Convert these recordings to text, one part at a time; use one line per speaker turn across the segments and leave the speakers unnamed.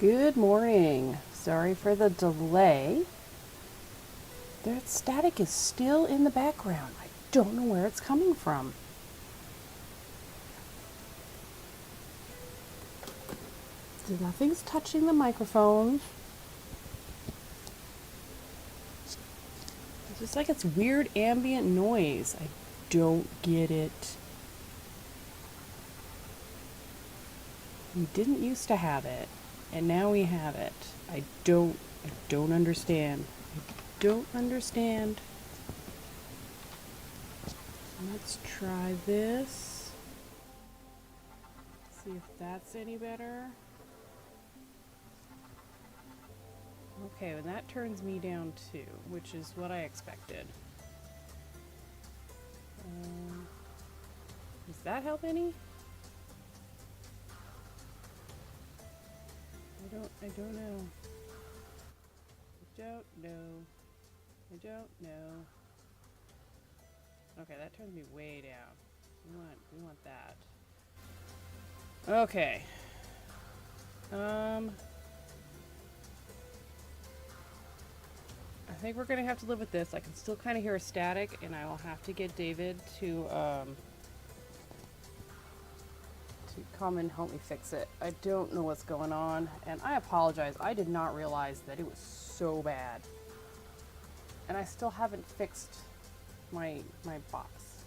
Good morning. Sorry for the delay. That static is still in the background. I don't know where it's coming from. Nothing's touching the microphone. It's just like it's weird ambient noise. I don't get it. We didn't used to have it, and now we have it. I don't understand. I don't understand. Let's try this. See if that's any better. Okay, and that turns me down too, which is what I expected. Does that help any? I don't know. I don't know. Okay, that turns me way down. We want that. Okay. I think we're gonna have to live with this. I can still kind of hear a static, and I will have to get David to come and help me fix it. I don't know what's going on, and I apologize. I did not realize that it was so bad, and I still haven't fixed my box.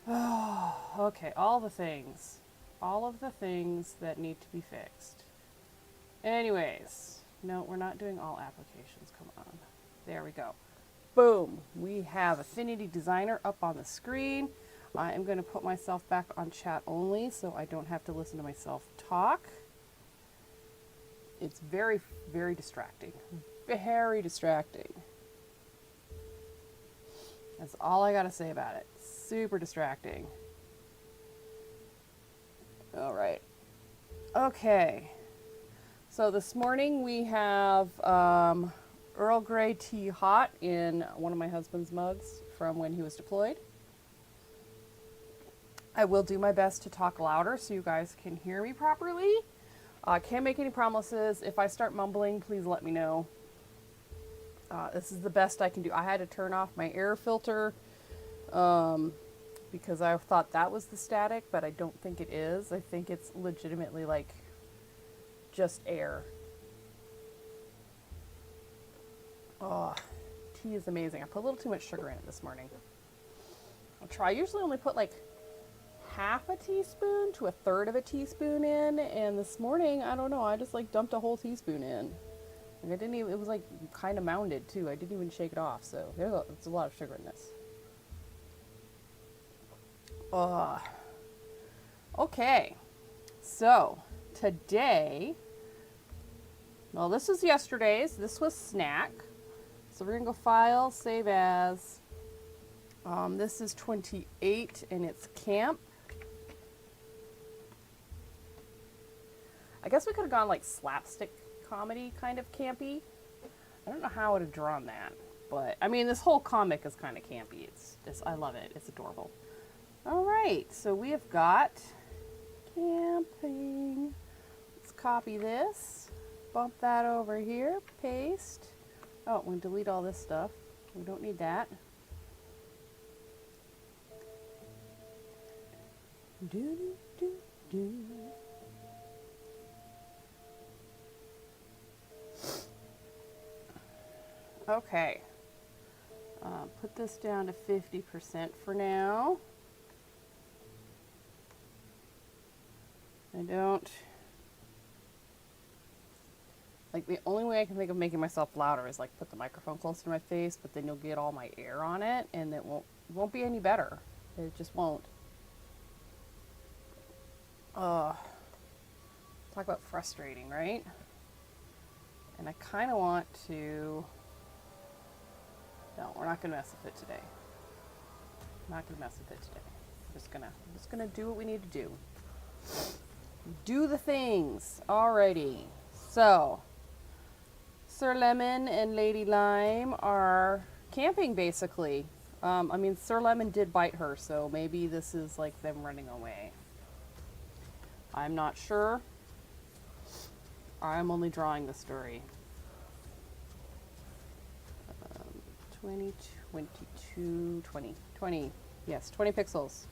Oh, okay, all of the things that need to be fixed. Anyways, no, we're not doing all applications. Come on, there we go. Boom, we have Affinity Designer up on the screen. I am going to put myself back on chat only so I don't have to listen to myself talk. It's very, very distracting. Very distracting. That's all I got to say about it. Super distracting. All right. Okay. So this morning we have Earl Grey tea hot in one of my husband's mugs from when he was deployed. I will do my best to talk louder so you guys can hear me properly. I can't make any promises. If I start mumbling, please let me know. This is the best I can do. I had to turn off my air filter because I thought that was the static, but I don't think it is. I think it's legitimately like just air. Oh, tea is amazing. I put a little too much sugar in it this morning. I'll try. I usually only put like half a teaspoon to a third of a teaspoon in, and this morning, I don't know, I just like dumped a whole teaspoon in. Like I didn't even, it was like kind of mounded too. I didn't even shake it off, so there's a lot of sugar in this. Okay, so today, well, this is yesterday's. This was snack. So we're gonna go file, save as. This is 28 and it's camp. I guess we could have gone like slapstick comedy kind of campy. I don't know how I would have drawn that, but I mean, this whole comic is kind of campy. I love it. It's adorable. All right, so we have got camping. Let's copy this, bump that over here, paste. Oh, we'll delete all this stuff. We don't need that. Do, do, do. Okay. Put this down to 50% for now. Like, the only way I can think of making myself louder is like put the microphone closer to my face, but then you'll get all my air on it and it won't be any better. It just won't. Talk about frustrating, right? And I kind of want to... No, we're not going to mess with it today. Not going to mess with it today. I'm just gonna do what we need to do. Do the things. Alrighty. So, Sir Lemon and Lady Lime are camping, basically. I mean, Sir Lemon did bite her, so maybe this is like them running away. I'm not sure. I'm only drawing the story. 20, 22, 20, 20. Yes, 20 pixels.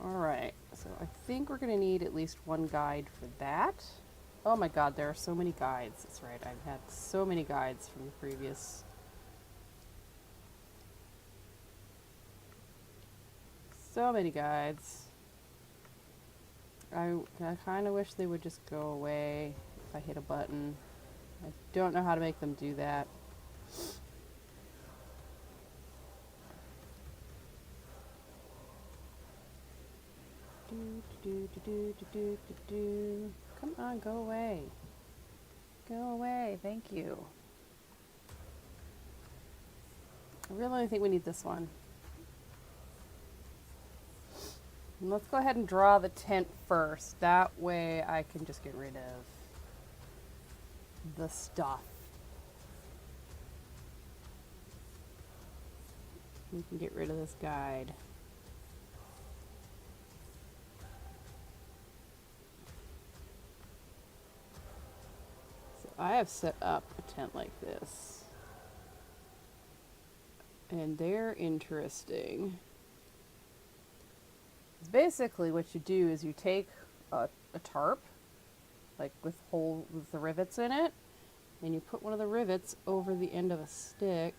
All right, so I think we're gonna need at least one guide for that. Oh my God, there are so many guides. That's right, I've had so many guides from the previous. So many guides. I kind of wish they would just go away if I hit a button. I don't know how to make them do that. Come on, go away. Go away, thank you. I really think we need this one. And let's go ahead and draw the tent first. That way I can just get rid of the stuff. We can get rid of this guide. So I have set up a tent like this. And they're interesting. Basically what you do is you take a tarp, like with the rivets in it, and you put one of the rivets over the end of a stick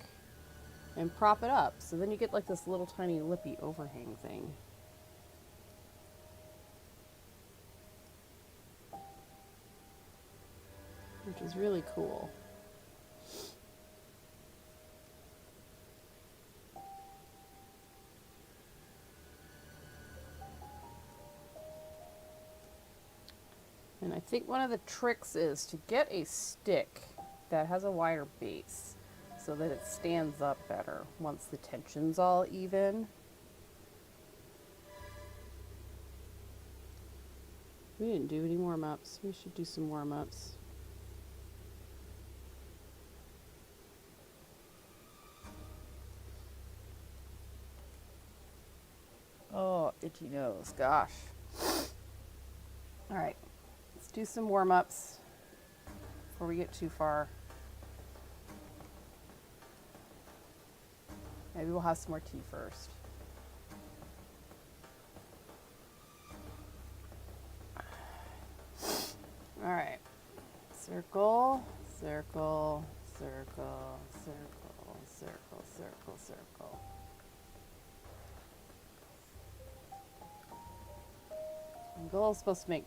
and prop it up. So then you get like this little tiny lippy overhang thing. Which is really cool. And I think one of the tricks is to get a stick that has a wider base so that it stands up better once the tension's all even. We didn't do any warm-ups. We should do some warm-ups. Oh, itchy nose, gosh. All right. Let's do some warm-ups before we get too far. Maybe we'll have some more tea first. All right. Circle, circle, circle, circle, circle, circle, circle. The goal is supposed to make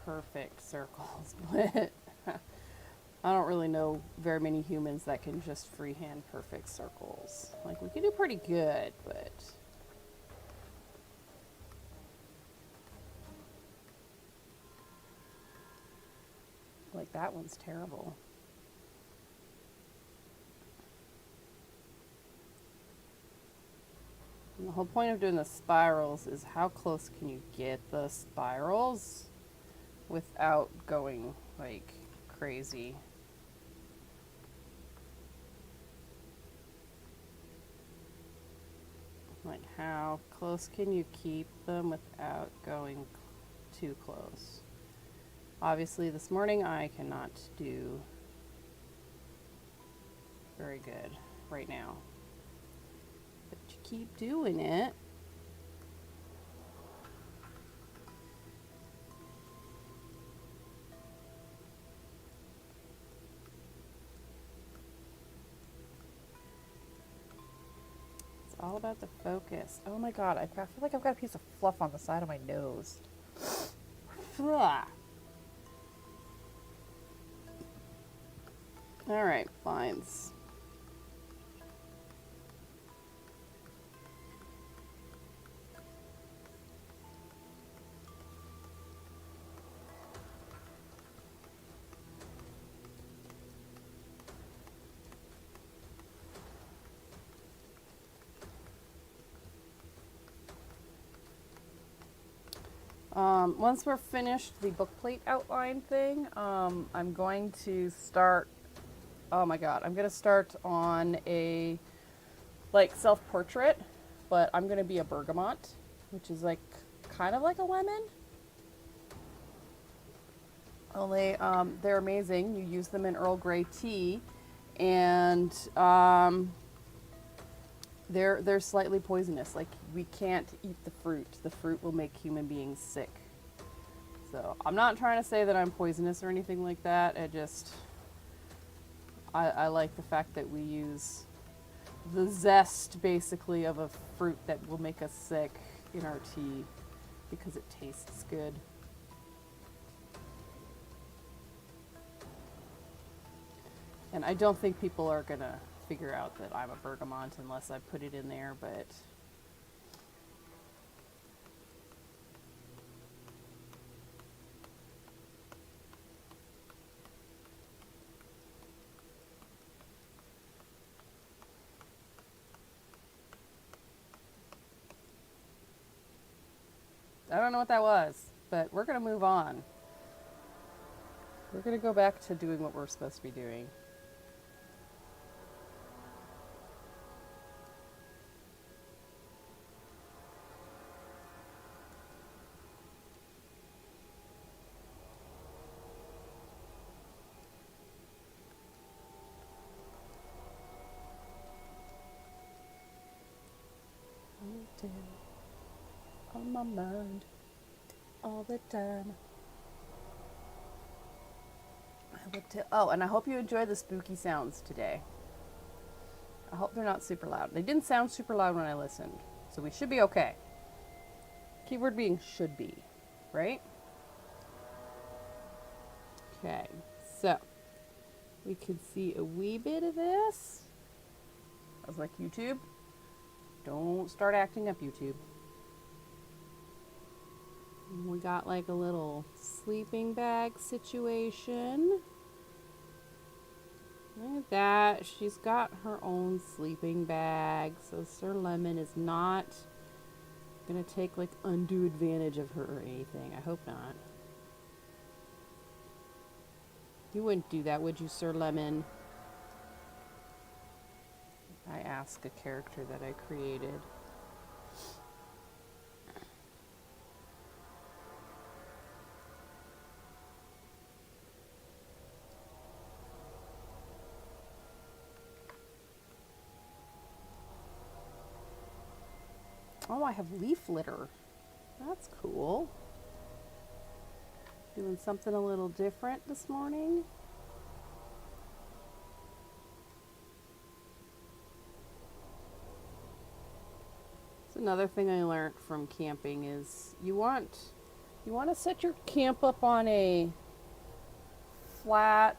perfect circles, but I don't really know very many humans that can just freehand perfect circles. Like, we can do pretty good, but like that one's terrible. And the whole point of doing the spirals is how close can you get the spirals without going like crazy. Like, how close can you keep them without going too close? Obviously this morning I cannot do very good right now, but you keep doing it. All about the focus. Oh my God, I feel like I've got a piece of fluff on the side of my nose. All right, lines. Once we're finished the bookplate outline thing, I'm going to start, oh my God, I'm going to start on a like self-portrait, but I'm going to be a bergamot, which is like kind of like a lemon. Well, they're amazing. You use them in Earl Grey tea, and they're slightly poisonous. Like, we can't eat the fruit. The fruit will make human beings sick. So I'm not trying to say that I'm poisonous or anything like that. I like the fact that we use the zest, basically, of a fruit that will make us sick in our tea because it tastes good. And I don't think people are going to figure out that I'm a bergamot unless I put it in there, but I don't know what that was, but we're going to move on. We're going to go back to doing what we're supposed to be doing. On my mind all the time. Oh, and I hope you enjoy the spooky sounds today. I hope they're not super loud. They didn't sound super loud when I listened, so we should be okay. Keyword being should be, right? Okay, so we can see a wee bit of this. I was like, YouTube, don't start acting up, YouTube. We got like a little sleeping bag situation. Look at that. She's got her own sleeping bag. So Sir Lemon is not going to take like undue advantage of her or anything. I hope not. You wouldn't do that, would you, Sir Lemon? I ask a character that I created. Oh, I have leaf litter. That's cool. Doing something a little different this morning. It's another thing I learned from camping is you want to set your camp up on a flat,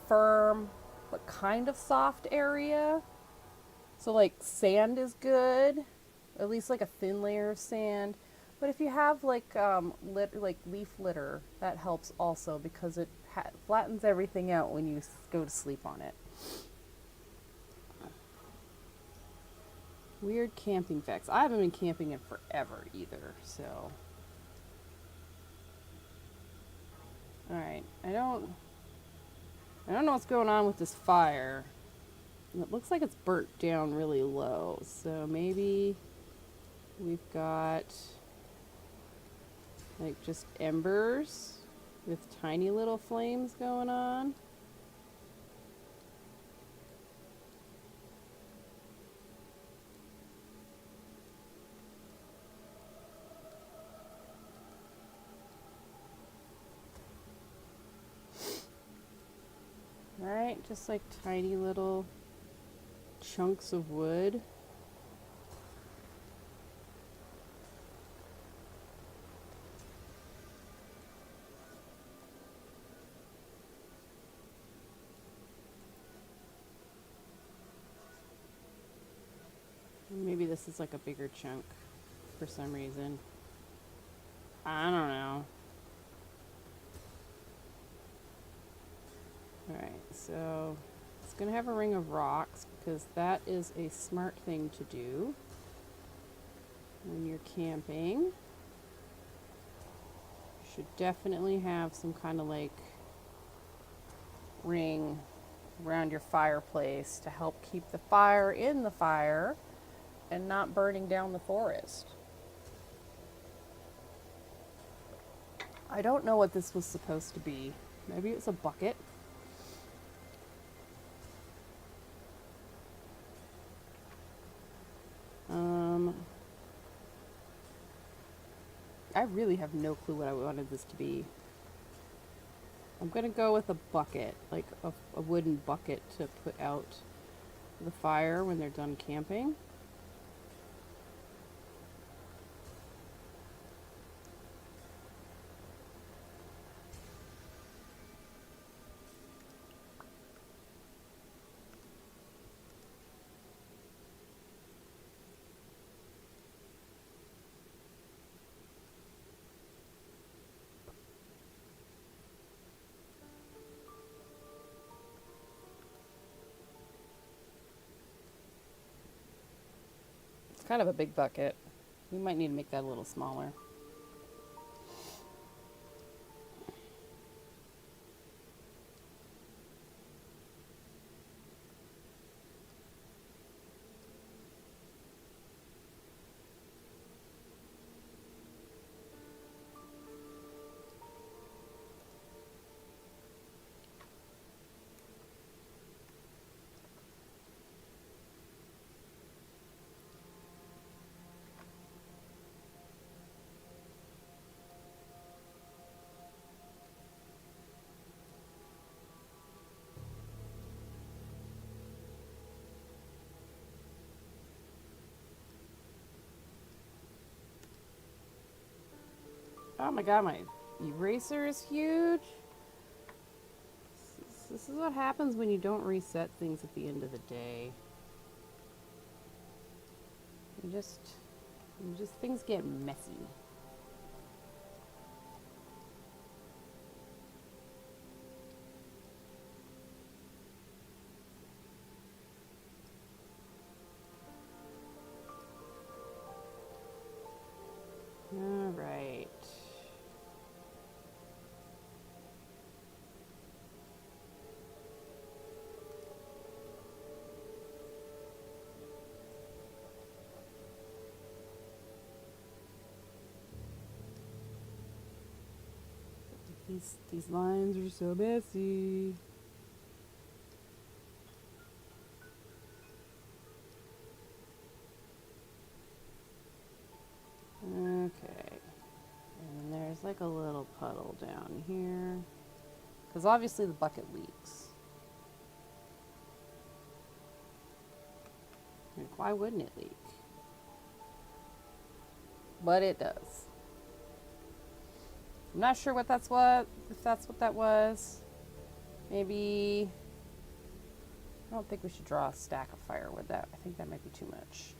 firm, but kind of soft area. So like sand is good. At least like a thin layer of sand. But if you have like leaf litter, that helps also because it flattens everything out when you go to sleep on it. Weird camping facts. I haven't been camping in forever either, so. Alright, I don't know what's going on with this fire. It looks like it's burnt down really low, so maybe we've got like just embers with tiny little flames going on. Right, just like tiny little chunks of wood. Maybe this is like a bigger chunk for some reason. I don't know. Alright, so it's going to have a ring of rocks because that is a smart thing to do when you're camping. You should definitely have some kind of like ring around your fireplace to help keep the fire in the fire and not burning down the forest. I don't know what this was supposed to be. Maybe it's a bucket. I really have no clue what I wanted this to be. I'm gonna go with a bucket, like a wooden bucket to put out the fire when they're done camping. It's kind of a big bucket. We might need to make that a little smaller. Oh my god, my eraser is huge. This is what happens when you don't reset things at the end of the day. You just things get messy. All right. These lines are so messy. Okay. And there's like a little puddle down here. Because obviously the bucket leaks. Like, why wouldn't it leak? But it does. I'm not sure if that's what that was. Maybe, I don't think we should draw a stack of firewood. I think that might be too much.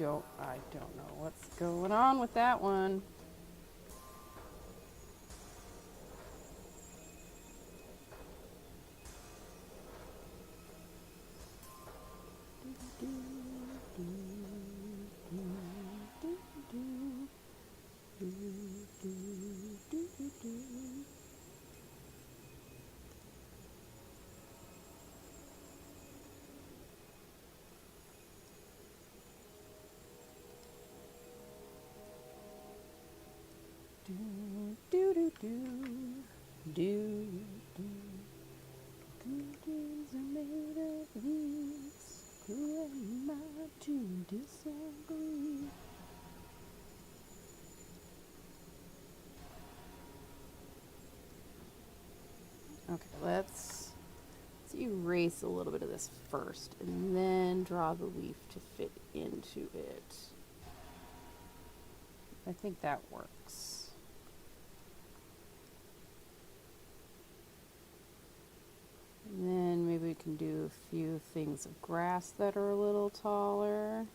I don't know what's going on with that one. Do do do do do. Mountains are made of these. Who am I to disagree? Okay, let's erase a little bit of this first and then draw the leaf to fit into it. I think that works. And then maybe we can do a few things of grass that are a little taller.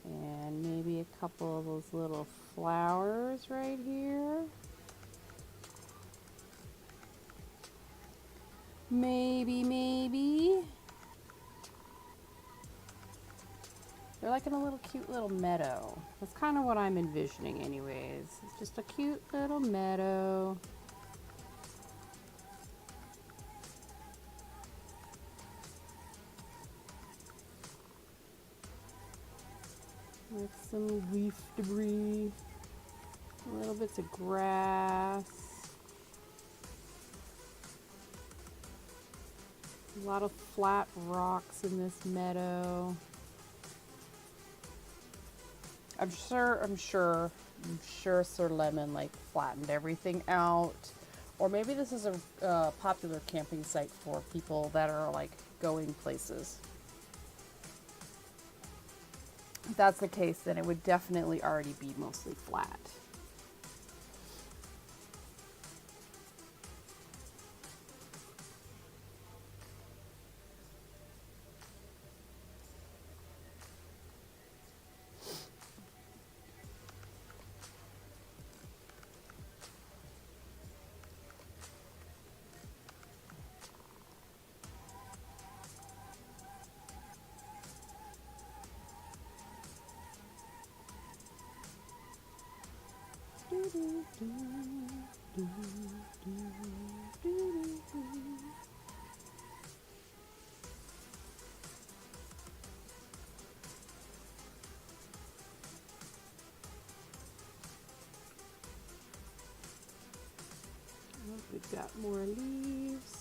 And maybe a couple of those little flowers right here. Maybe. They're like in a little cute little meadow. That's kind of what I'm envisioning anyways. It's just a cute little meadow. With some leaf debris. Little bits of grass. A lot of flat rocks in this meadow. I'm sure Sir Lemon like flattened everything out. Or maybe this is a popular camping site for people that are like going places. If that's the case, then it would definitely already be mostly flat. We've got more leaves.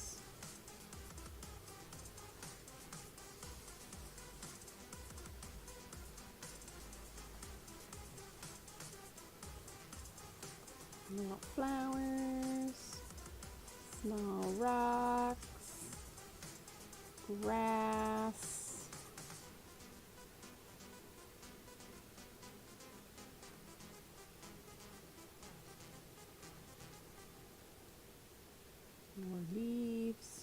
More flowers, small rocks, grass. More leaves.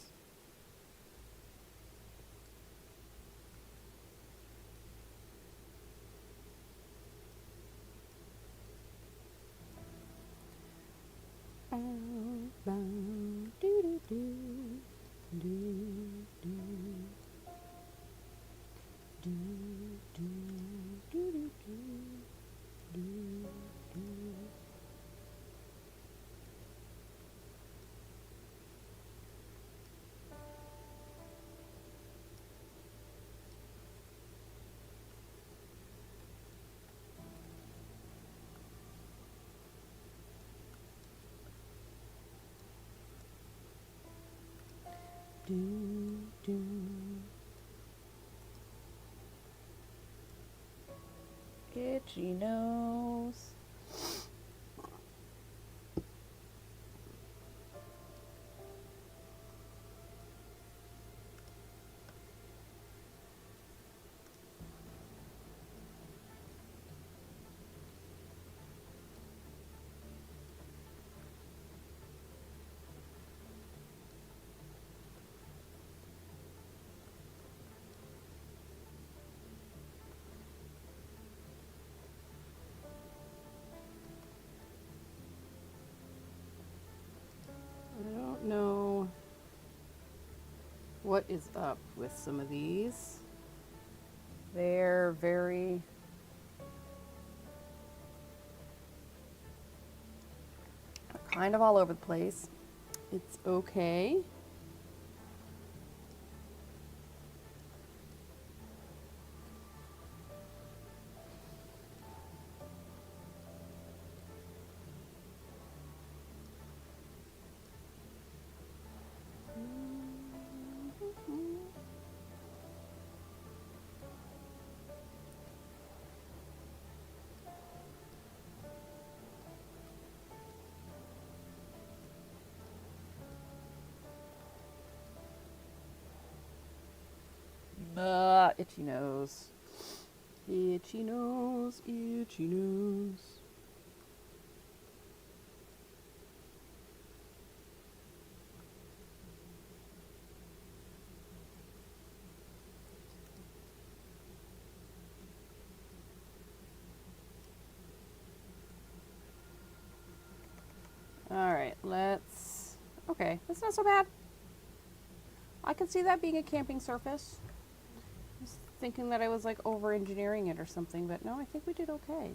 Itchy nose. I don't know what is up with some of these. They're very kind of all over the place. It's okay. itchy nose. Itchy nose, itchy nose. All right, let's, okay, that's not so bad. I could see that being a camping surface. I was thinking that I was like over engineering it or something, but no, I think we did okay.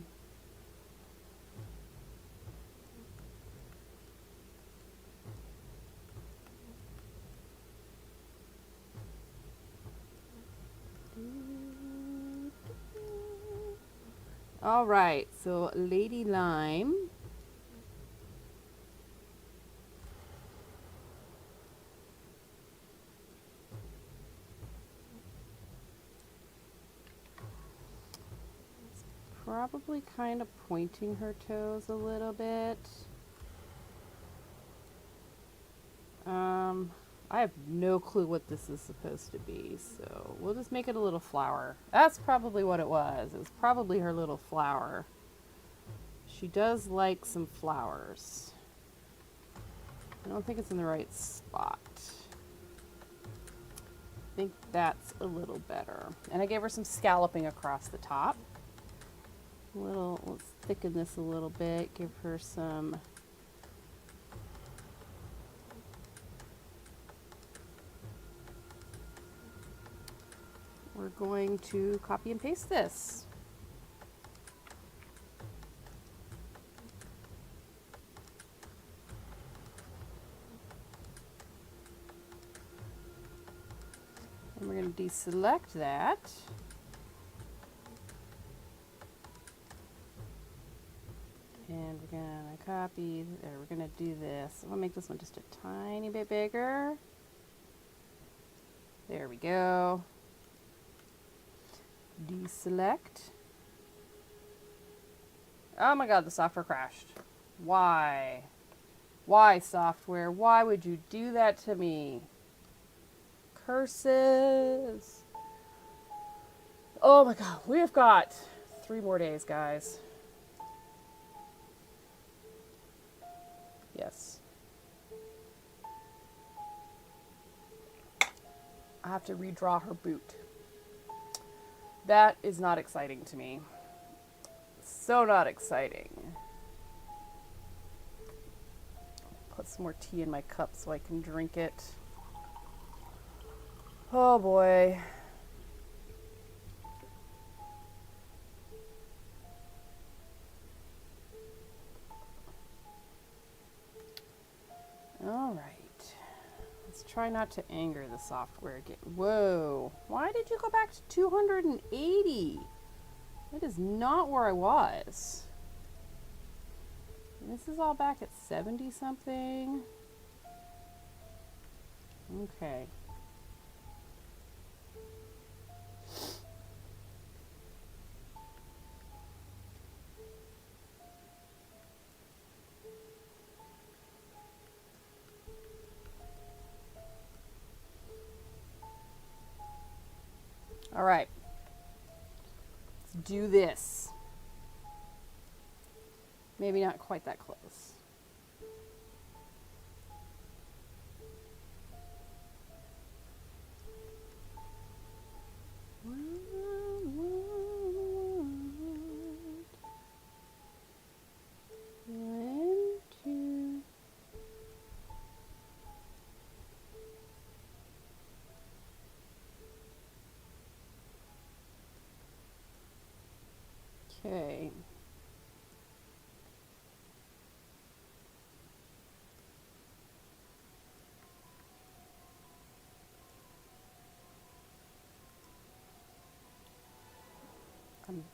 All right, so Lady Lime. Probably kind of pointing her toes a little bit. I have no clue what this is supposed to be, so we'll just make it a little flower. That's probably what it was. It was probably her little flower. She does like some flowers. I don't think it's in the right spot. I think that's a little better. And I gave her some scalloping across the top. Let's thicken this a little bit, give her some we're going to copy and paste this. And we're going to deselect that. And we're gonna copy, or we're gonna do this. I'm gonna make this one just a tiny bit bigger. There we go. Deselect. Oh my god, the software crashed. Why? Why, software? Why would you do that to me? Curses. Oh my god, we've got 3 more days, guys. Yes. I have to redraw her boot. That is not exciting to me. So not exciting. Put some more tea in my cup so I can drink it. Oh boy. All right. Let's try not to anger the software again. Whoa. Why did you go back to 280? That is not where I was. This is all back at 70 something. Okay. All right. Let's do this. Maybe not quite that close. One, two. Okay.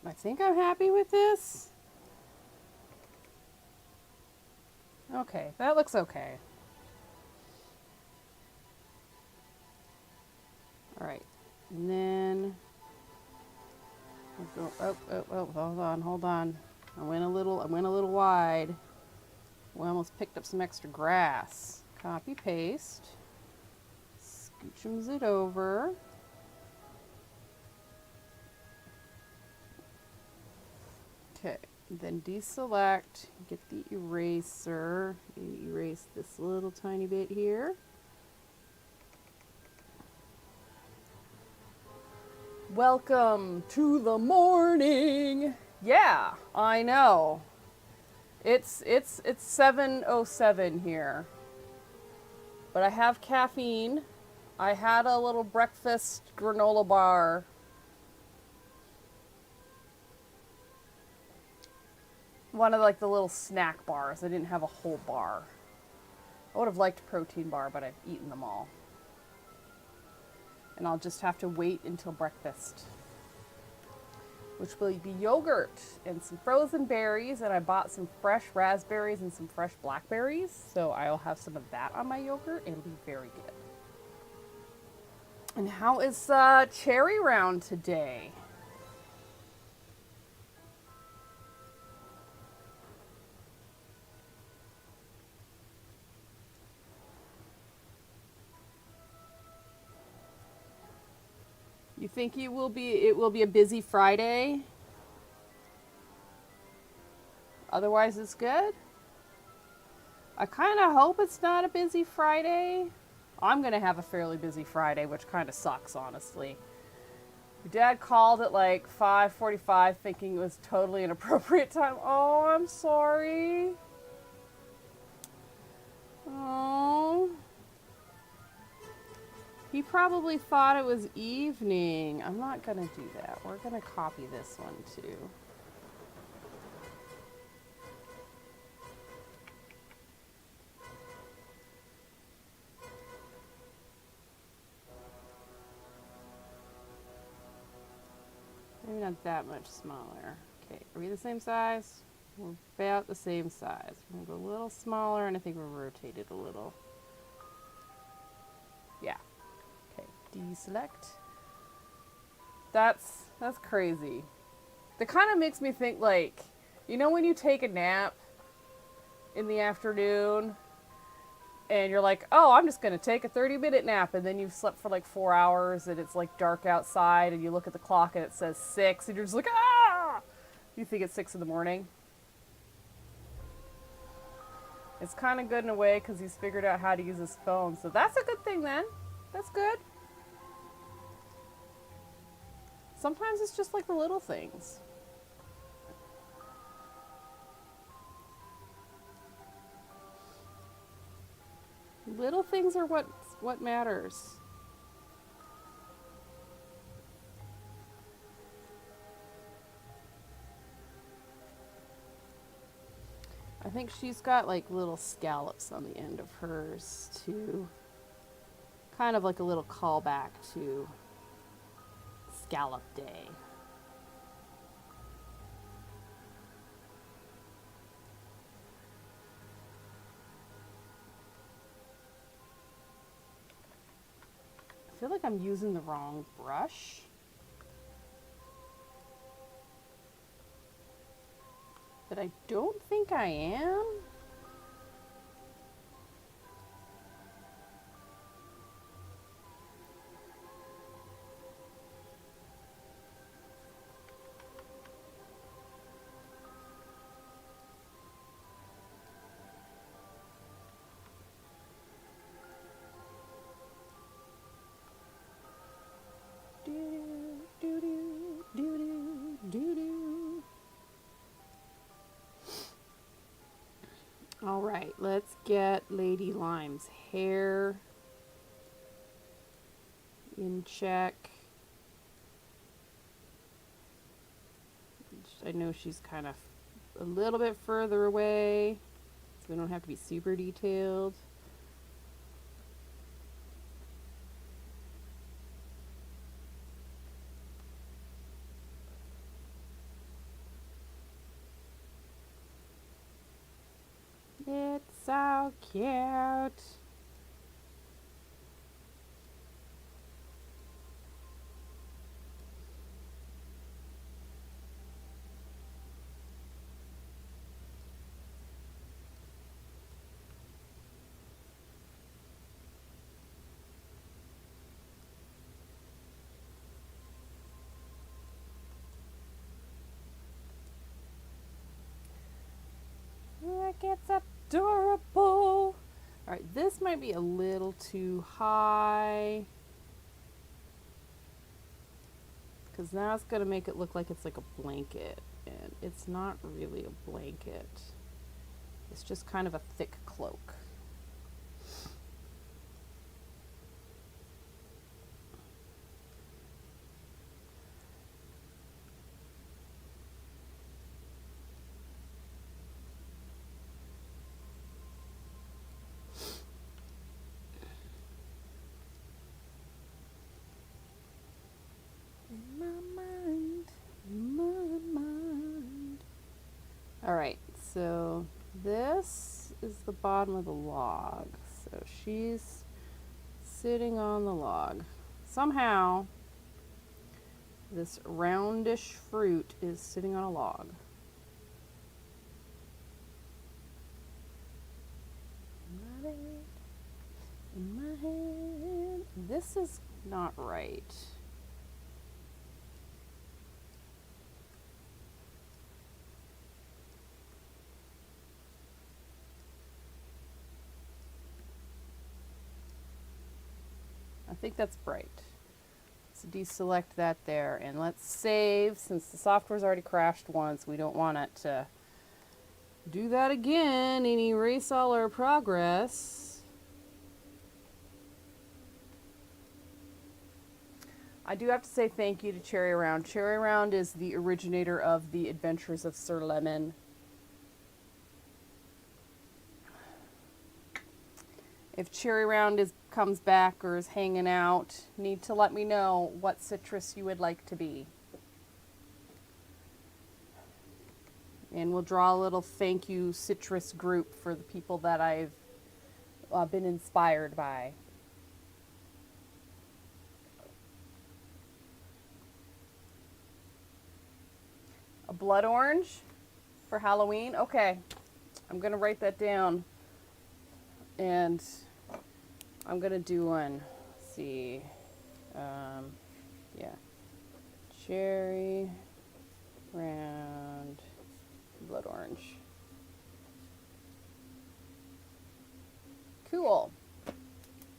I think I'm happy with this. Okay, that looks okay. All right, and then we'll go, hold on. I went a little wide. We almost picked up some extra grass. Copy, paste. Scoochums it over. Okay, then deselect, get the eraser, and erase this little tiny bit here. Welcome to the morning. Yeah, I know. It's 7:07 here. But I have caffeine. I had a little breakfast granola bar. One of like the little snack bars. I didn't have a whole bar. I would have liked a protein bar, but I've eaten them all. And I'll just have to wait until breakfast, which will be yogurt and some frozen berries. And I bought some fresh raspberries and some fresh blackberries. So I'll have some of that on my yogurt. It'll be very good. And how is Cherry Round today? You think it will be a busy Friday? Otherwise it's good? I kind of hope it's not a busy Friday. I'm going to have a fairly busy Friday, which kind of sucks, honestly. Your dad called at like 5:45 thinking it was totally inappropriate time. Oh, I'm sorry. Oh. He probably thought it was evening. I'm not going to do that. We're going to copy this one too. Maybe not that much smaller. Okay, are we the same size? We're about the same size. We're going to go a little smaller, and I think we'll rotate it a little. Yeah. Okay, deselect. That's crazy. That kind of makes me think like, you know when you take a nap in the afternoon and you're like, oh, I'm just going to take a 30-minute nap, and then you've slept for like 4 hours and it's like dark outside and you look at the clock and it says 6 and you're just like, ah! You think it's 6 in the morning. It's kind of good in a way because he's figured out how to use his phone. So that's a good thing then. That's good. Sometimes it's just like the little things. Little things are what matters. I think she's got like little scallops on the end of hers too. Kind of like a little callback to Scallop Day. I feel like I'm using the wrong brush. But I don't think I am. All right, let's get Lady Lime's hair in check. I know she's kind of a little bit further away, so we don't have to be super detailed. It's so cute. it's adorable. All right, this might be a little too high, because now it's going to make it look like it's like a blanket, and it's not really a blanket. It's just kind of a thick cloak. In my mind. All right, so this is the bottom of the log. So she's sitting on the log. Somehow, this roundish fruit is sitting on a log. In my head. This is not right. I think that's bright. Let's deselect that there, and let's save. Since the software's already crashed once, we don't want it to do that again and erase all our progress. I do have to say thank you to Cherry Round. Cherry Round is the originator of the Adventures of Sir Lemon. If Cherry Round comes back or is hanging out, need to let me know what citrus you would like to be. And we'll draw a little thank you citrus group for the people that I've been inspired by. A blood orange for Halloween? Okay, I'm going to write that down. And I'm going to do one. Let's see. Yeah. Cherry Round blood orange. Cool.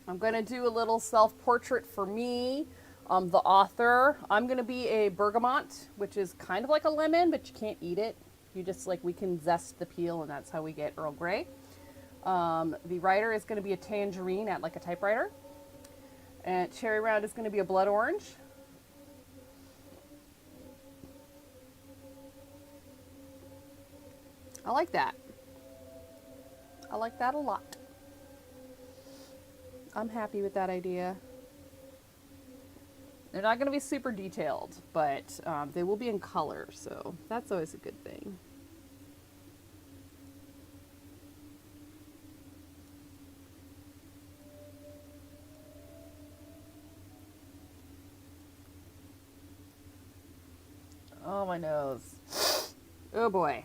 I'm going to do a little self-portrait for me, the author. I'm going to be a bergamot, which is kind of like a lemon, but you can't eat it. You just we can zest the peel, and that's how we get Earl Grey. The writer is going to be a tangerine at like a typewriter. And Cherry Round is going to be a blood orange. I like that. I like that a lot. I'm happy with that idea. They're not going to be super detailed, but they will be in color, so that's always a good thing. Oh, my nose. Oh, boy.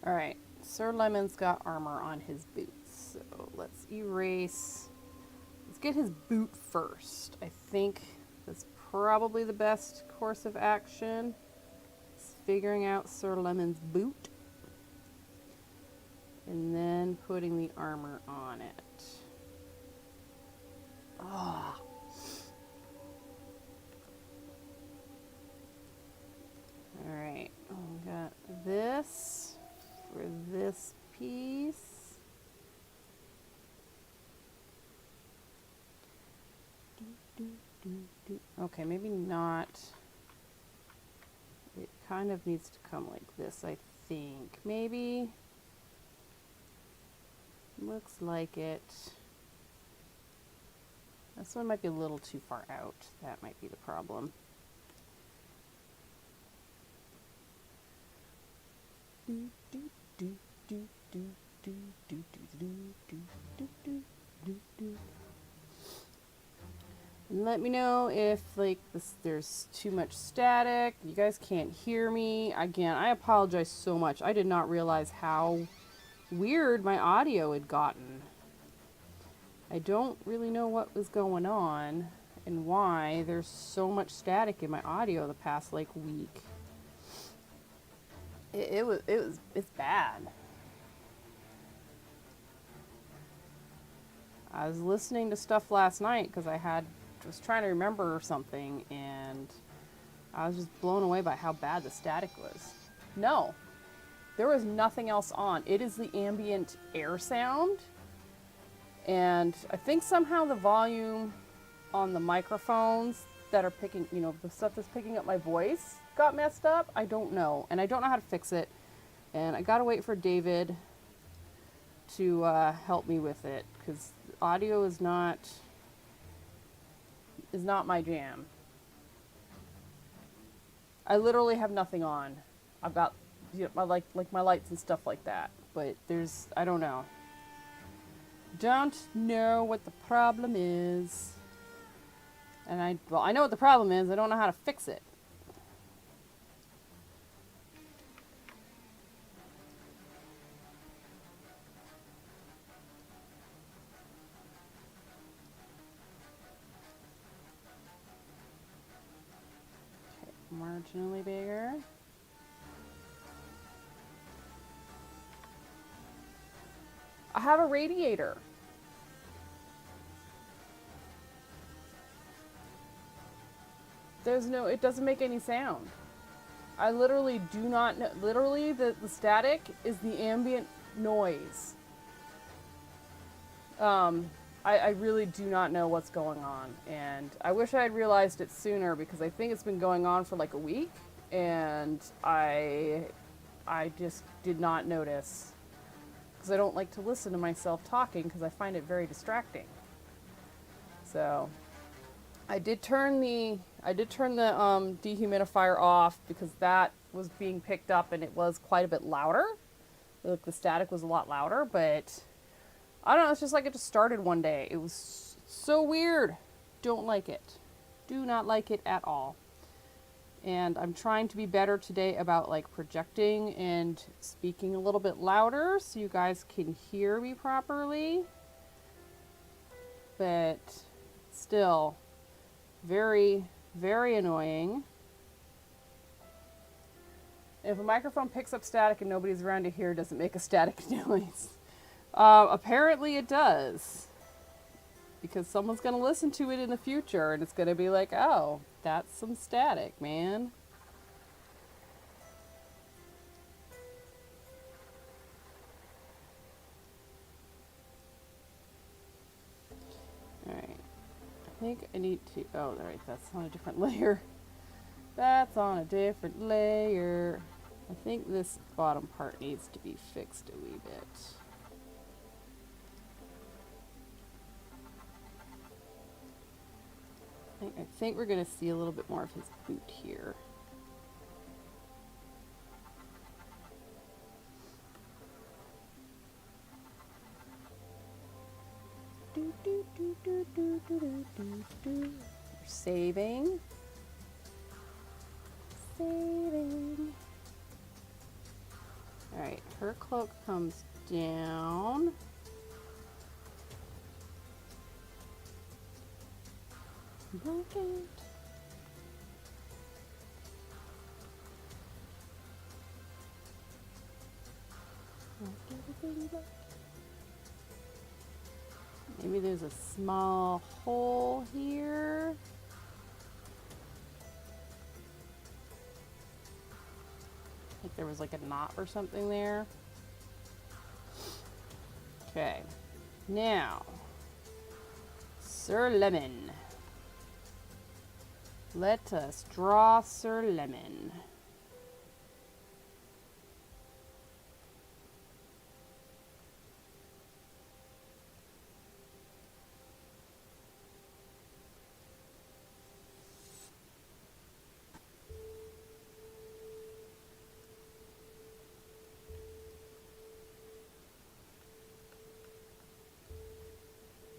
All right, Sir Lemon's got armor on his boots, so let's erase. Let's get his boot first. I think that's probably the best course of action. Is figuring out Sir Lemon's boot and then putting the armor on it. Ah. All right, we got this for this piece. Okay, maybe not. It kind of needs to come like this, I think. Maybe. Looks like it. This one might be a little too far out. That might be the problem. And let me know if like there's too much static. You guys can't hear me. Again, I apologize so much. I did not realize how weird my audio had gotten. I don't really know what was going on and why there's so much static in my audio the past like week. It's bad. I was listening to stuff last night because was trying to remember something, and I was just blown away by how bad the static was. No, there was nothing else on. It is the ambient air sound, and I think somehow the volume on the microphones that are picking, the stuff that's picking up my voice got messed up. I don't know, and I don't know how to fix it, and I gotta wait for David to help me with it, because audio is not my jam. I literally have nothing on. I've got my my lights and stuff like that, but I don't know. Don't know what the problem is. And I know what the problem is. I don't know how to fix it. Okay, marginally bigger. I have a radiator. It doesn't make any sound. I literally do not know. Literally, the static is the ambient noise. I really do not know what's going on. And I wish I had realized it sooner, because I think it's been going on for like a week. And I just did not notice. Because I don't like to listen to myself talking, because I find it very distracting. So I did turn the dehumidifier off, because that was being picked up and it was quite a bit louder. Like the static was a lot louder, but I don't know, it's just like it just started one day. It was so weird. Don't like it. Do not like it at all. And I'm trying to be better today about like projecting and speaking a little bit louder so you guys can hear me properly. But still, very, very annoying. If a microphone picks up static and nobody's around to hear, does it make a static noise? Apparently it does. Because someone's going to listen to it in the future and it's going to be like, oh, that's some static, man. Alright. I think I need to... Oh, alright, that's on a different layer. That's on a different layer. I think this bottom part needs to be fixed a wee bit. I think we're going to see a little bit more of his boot here. We're saving. Saving. Alright, her cloak comes down. Blanket. Maybe there's a small hole here. Like there was like a knot or something there. Okay. Now, Sir Lemon. Let us draw Sir Lemon.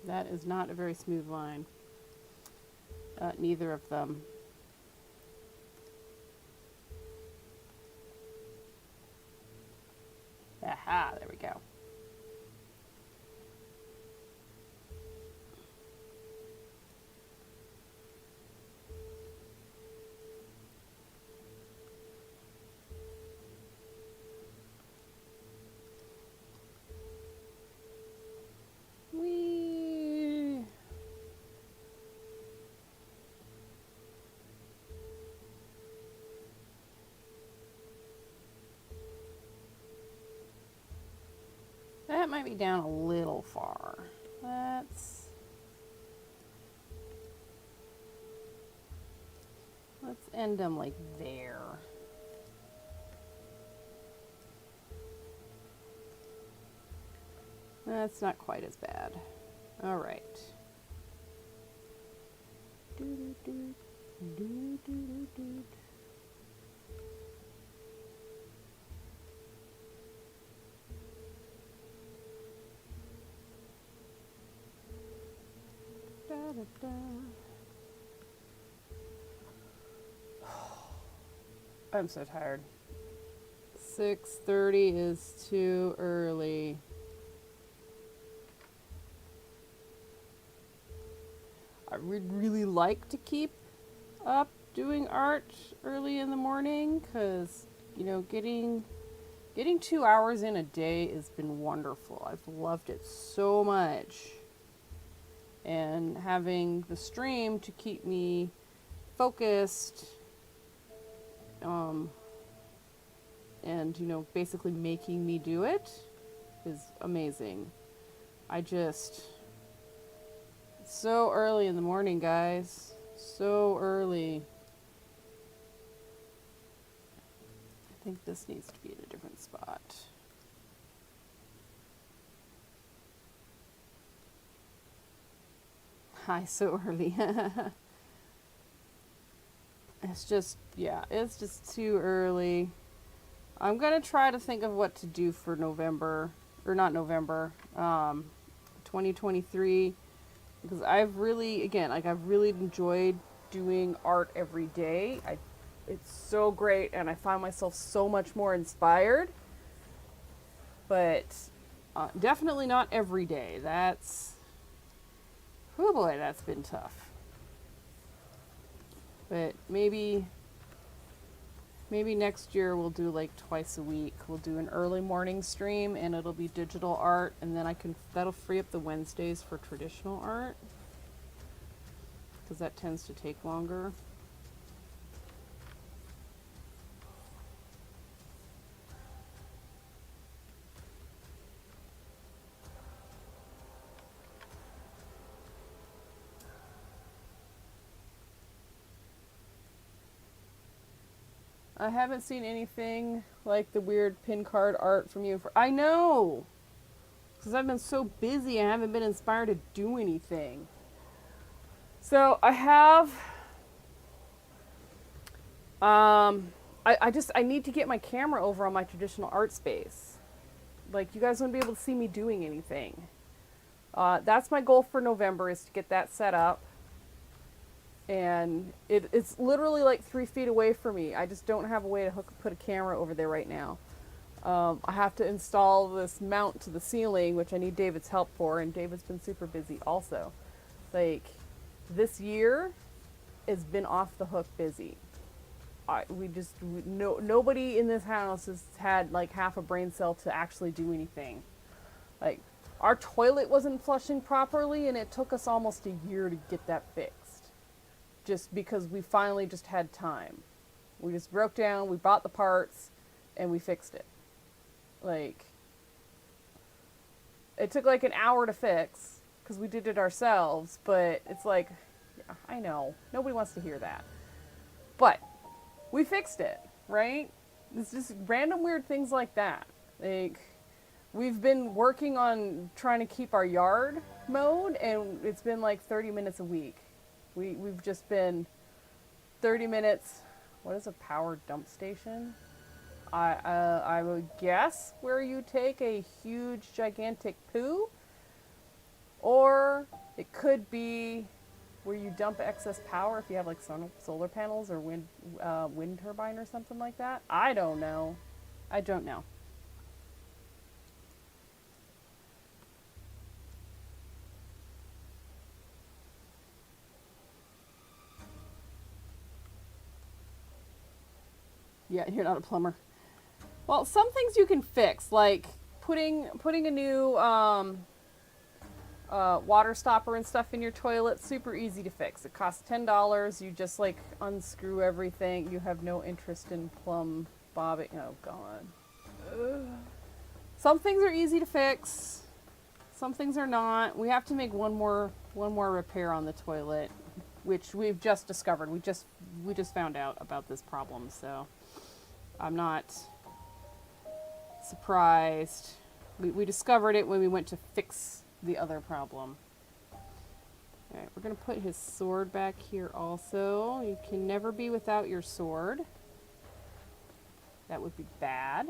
That is not a very smooth line. neither of them. Aha, there we go. Whee! That might be down a little far. Let's end them like there. That's not quite as bad. All right. I'm so tired. 6:30 is too early. I would really like to keep up doing art early in the morning because, you know, getting 2 hours in a day has been wonderful. I've loved it so much. And having the stream to keep me focused, and, you know, basically making me do it is amazing. It's so early in the morning, guys. So early. I think this needs to be in a different spot. Hi, so early. It's just too early. I'm going to try to think of what to do for November, or not November, 2023, because I've really enjoyed doing art every day. It's so great, and I find myself so much more inspired, but definitely not every day. Oh boy, that's been tough. But maybe next year we'll do like twice a week. We'll do an early morning stream and it'll be digital art, and then that'll free up the Wednesdays for traditional art, because that tends to take longer. I haven't seen anything like the weird pin card art from you. I know! Because I've been so busy, I haven't been inspired to do anything. So I have... I need to get my camera over on my traditional art space. Like, you guys wouldn't be able to see me doing anything. That's my goal for November, is to get that set up. And it's literally like 3 feet away from me. I just don't have a way to put a camera over there right now. I have to install this mount to the ceiling, which I need David's help for, and David's been super busy also. Like, this year has been off the hook busy. Nobody in this house has had like half a brain cell to actually do anything. Like, our toilet wasn't flushing properly, and it took us almost a year to get that fixed. Just because we finally just had time. We just broke down, we bought the parts, and we fixed it. Like, it took like an hour to fix, because we did it ourselves, but it's like, yeah, I know, nobody wants to hear that. But, we fixed it, right? It's just random weird things like that. Like, we've been working on trying to keep our yard mowed, and it's been like 30 minutes a week. We've just been 30 minutes. What is a power dump station? I would guess where you take a huge, gigantic poo. Or it could be where you dump excess power if you have like solar panels or wind turbine or something like that. I don't know. I don't know. Yeah, you're not a plumber. Well, some things you can fix, like putting a new water stopper and stuff in your toilet. Super easy to fix. It costs $10. You just like unscrew everything. You have no interest in plumb bobbing. Oh God. Ugh. Some things are easy to fix. Some things are not. We have to make one more repair on the toilet, which we've just discovered. We just found out about this problem, so I'm not surprised. We discovered it when we went to fix the other problem. Alright, we're going to put his sword back here also. You can never be without your sword. That would be bad.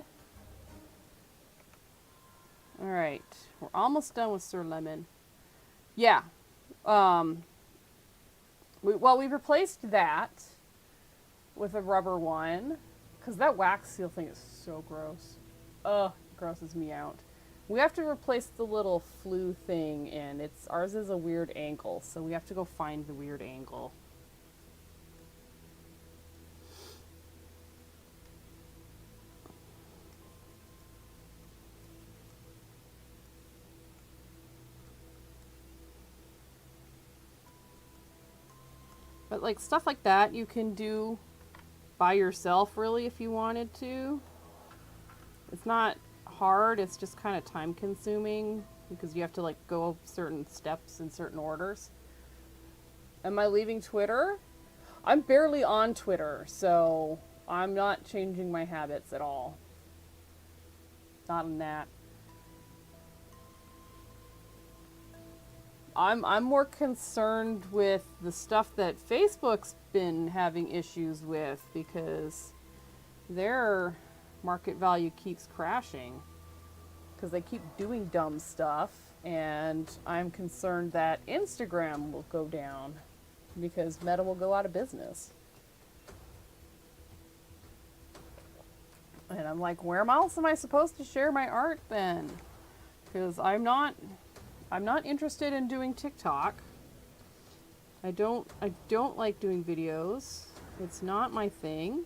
Alright, we're almost done with Sir Lemon. Yeah. We've replaced that with a rubber one. Because that wax seal thing is so gross. Ugh, it grosses me out. We have to replace the little flue thing, and ours is a weird angle, so we have to go find the weird angle. But like stuff like that you can do by yourself really if you wanted to. It's not hard, it's just kind of time consuming because you have to like go certain steps in certain orders. Am I leaving Twitter? I'm barely on Twitter, so I'm not changing my habits at all. Not in that. I'm more concerned with the stuff that Facebook's been having issues with because their market value keeps crashing because they keep doing dumb stuff, and I'm concerned that Instagram will go down because Meta will go out of business. And I'm like, where else am I supposed to share my art then? Because I'm not interested in doing TikTok. I don't like doing videos. It's not my thing.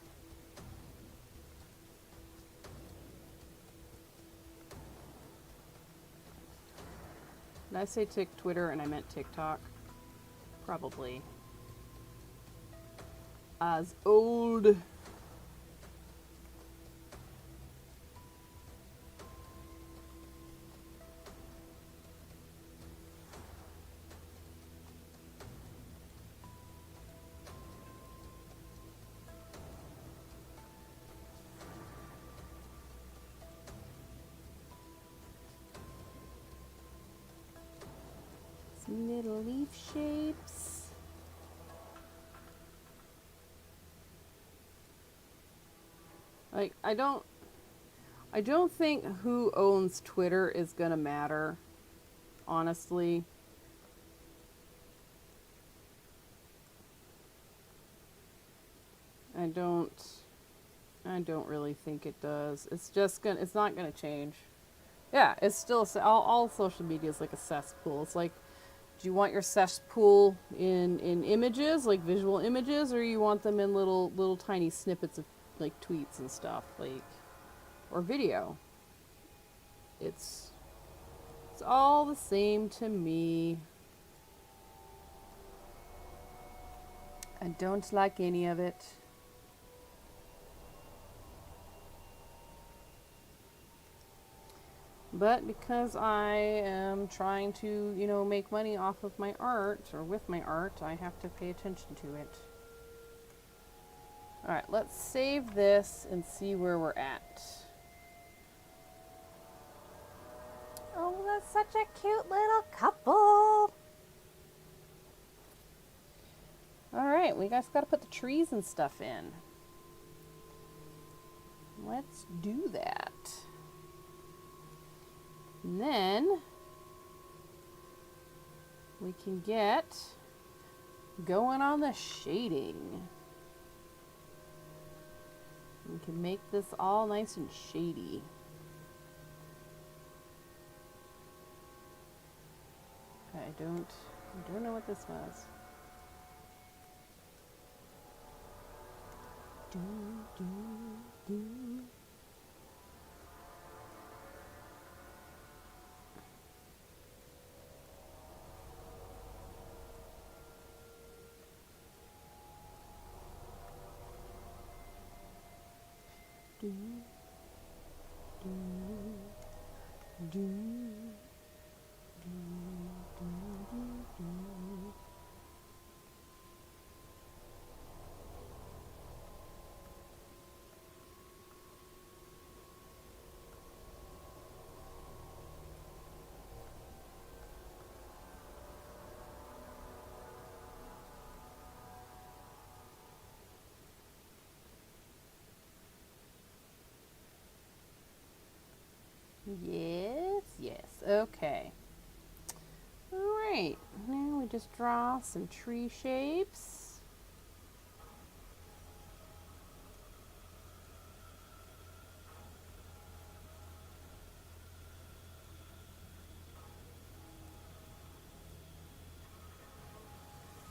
Did I say Twitter and I meant TikTok? Probably. As old. Little leaf shapes. Like, I don't think who owns Twitter is gonna matter, honestly. I don't really think it does. It's not gonna change. Yeah, it's still, all social media is like a cesspool. It's like, do you want your cesspool in images, like visual images, or you want them in little tiny snippets of like tweets and stuff, like, or video? It's all the same to me. I don't like any of it. But because I am trying to, make money off of my art, or with my art, I have to pay attention to it. Alright, let's save this and see where we're at. Oh, that's such a cute little couple. Alright, we guys gotta put the trees and stuff in. Let's do that. And then we can get going on the shading. We can make this all nice and shady. I don't know what this was. Do, do, do. Do, do, do, do, do, do. Yes, yes, okay. All right, now we just draw some tree shapes.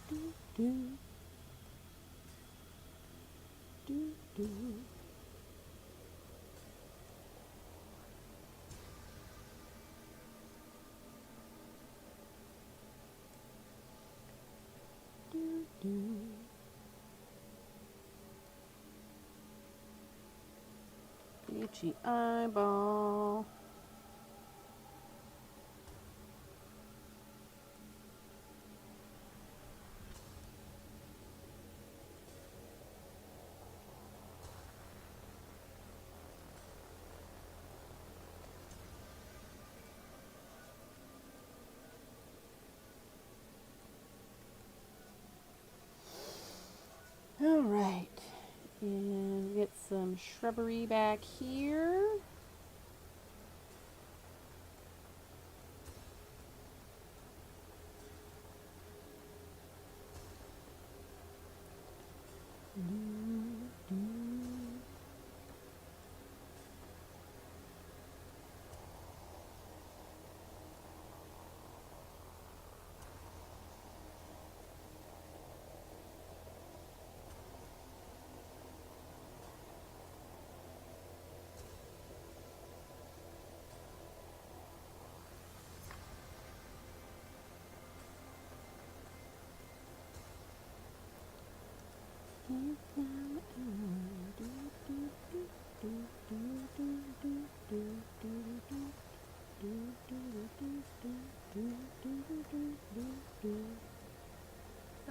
Do, do, do, do. Do, do. Itchy eyeball. All right, and get some shrubbery back here.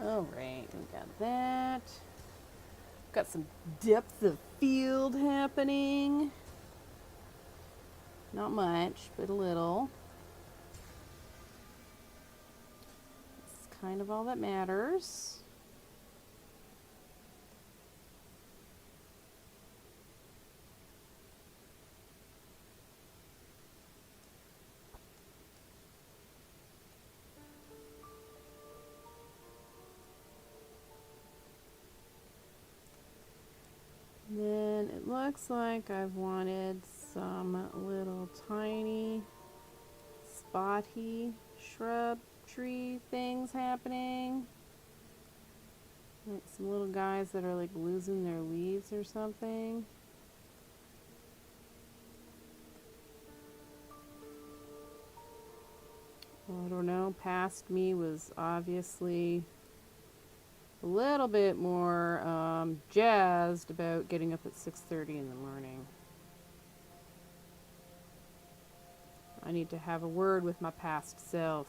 All right, we got that. Got some depth of field happening. Not much, but a little. It's kind of all that matters. Then it looks like I've wanted some little tiny spotty shrub tree things happening. Like some little guys that are like losing their leaves or something. I don't know, past me was obviously a little bit more jazzed about getting up at 6:30 in the morning. I need to have a word with my past self.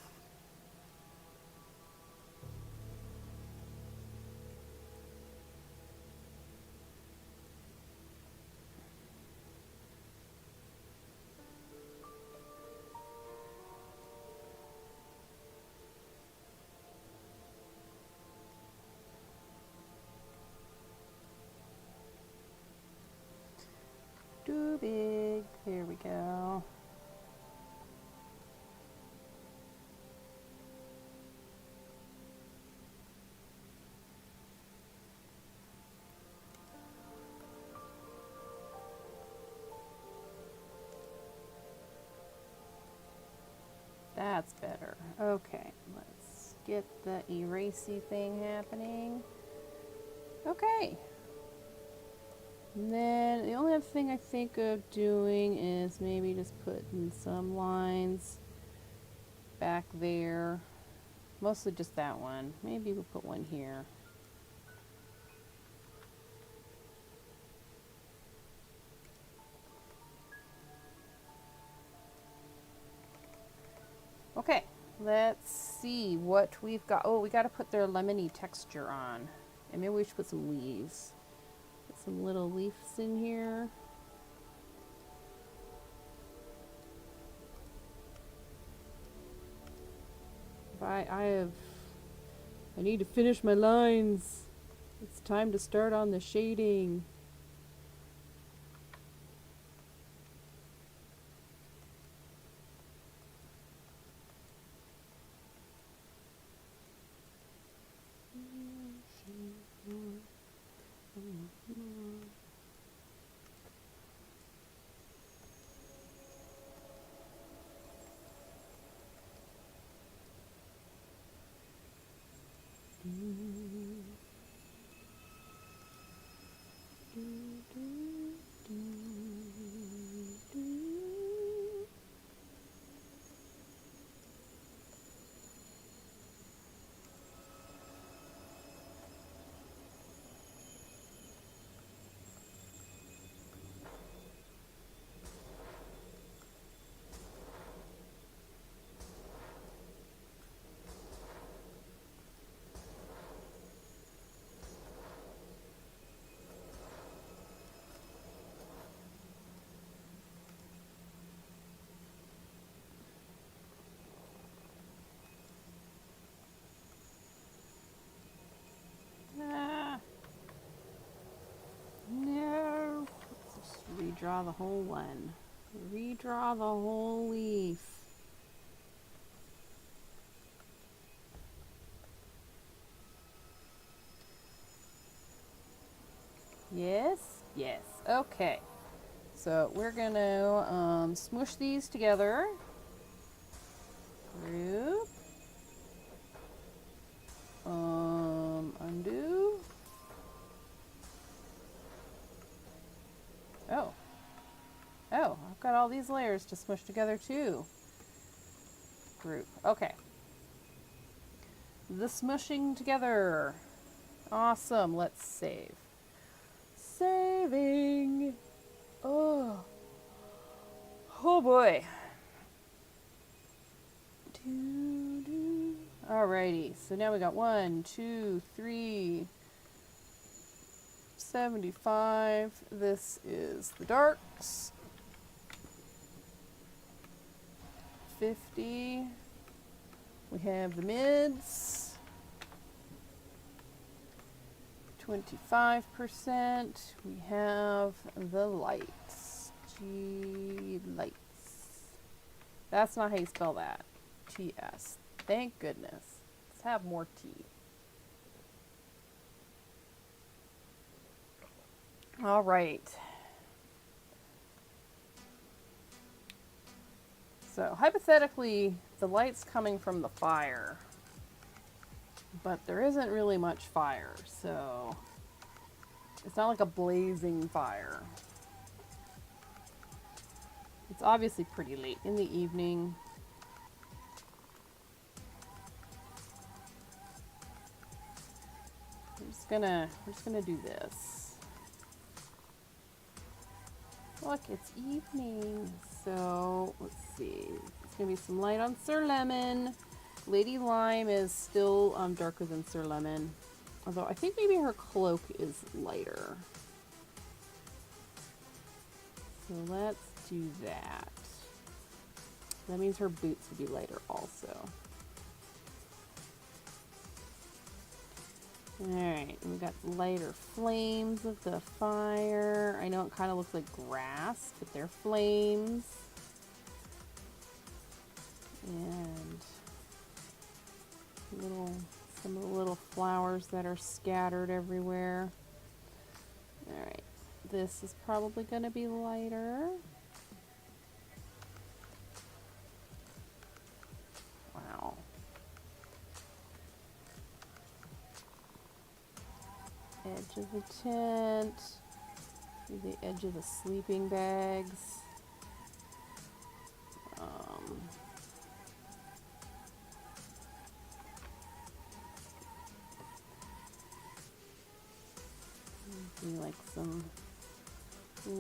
Too big. There we go. That's better. Okay, let's get the erasy thing happening. Okay. And then the only other thing I think of doing is maybe just putting some lines back there. Mostly just that one. Maybe we'll put one here. Okay, let's see what we've got. Oh, we got to put their lemony texture on. And maybe we should put some leaves. Put some little leaves in here. I need to finish my lines. It's time to start on the shading. No. Let's just redraw the whole one. Redraw the whole leaf. Yes, yes. Okay. So we're going to smoosh these together. Group. Undo. Oh. Oh, I've got all these layers to smush together too. Group. Okay. The smushing together. Awesome. Let's save. Saving. Oh. Oh boy. Alrighty. So now we got 1, 2, 3, 75. This is the darks. 50. We have the mids. 25%. We have the lights. Lights. That's not how you spell that. TS. Thank goodness. Let's have more tea. All right. So hypothetically, the light's coming from the fire, but there isn't really much fire, so it's not like a blazing fire. It's obviously pretty late in the evening. We're just gonna do this. Look, it's evening. So let's see. It's gonna be some light on Sir Lemon. Lady Lime is still darker than Sir Lemon. Although I think maybe her cloak is lighter. So let's do that. That means her boots will be lighter also. Alright, we've got lighter flames of the fire. I know it kind of looks like grass, but they're flames. And some of the little flowers that are scattered everywhere. Alright, this is probably going to be lighter. edge of the tent, the edge of the sleeping bags. Do like some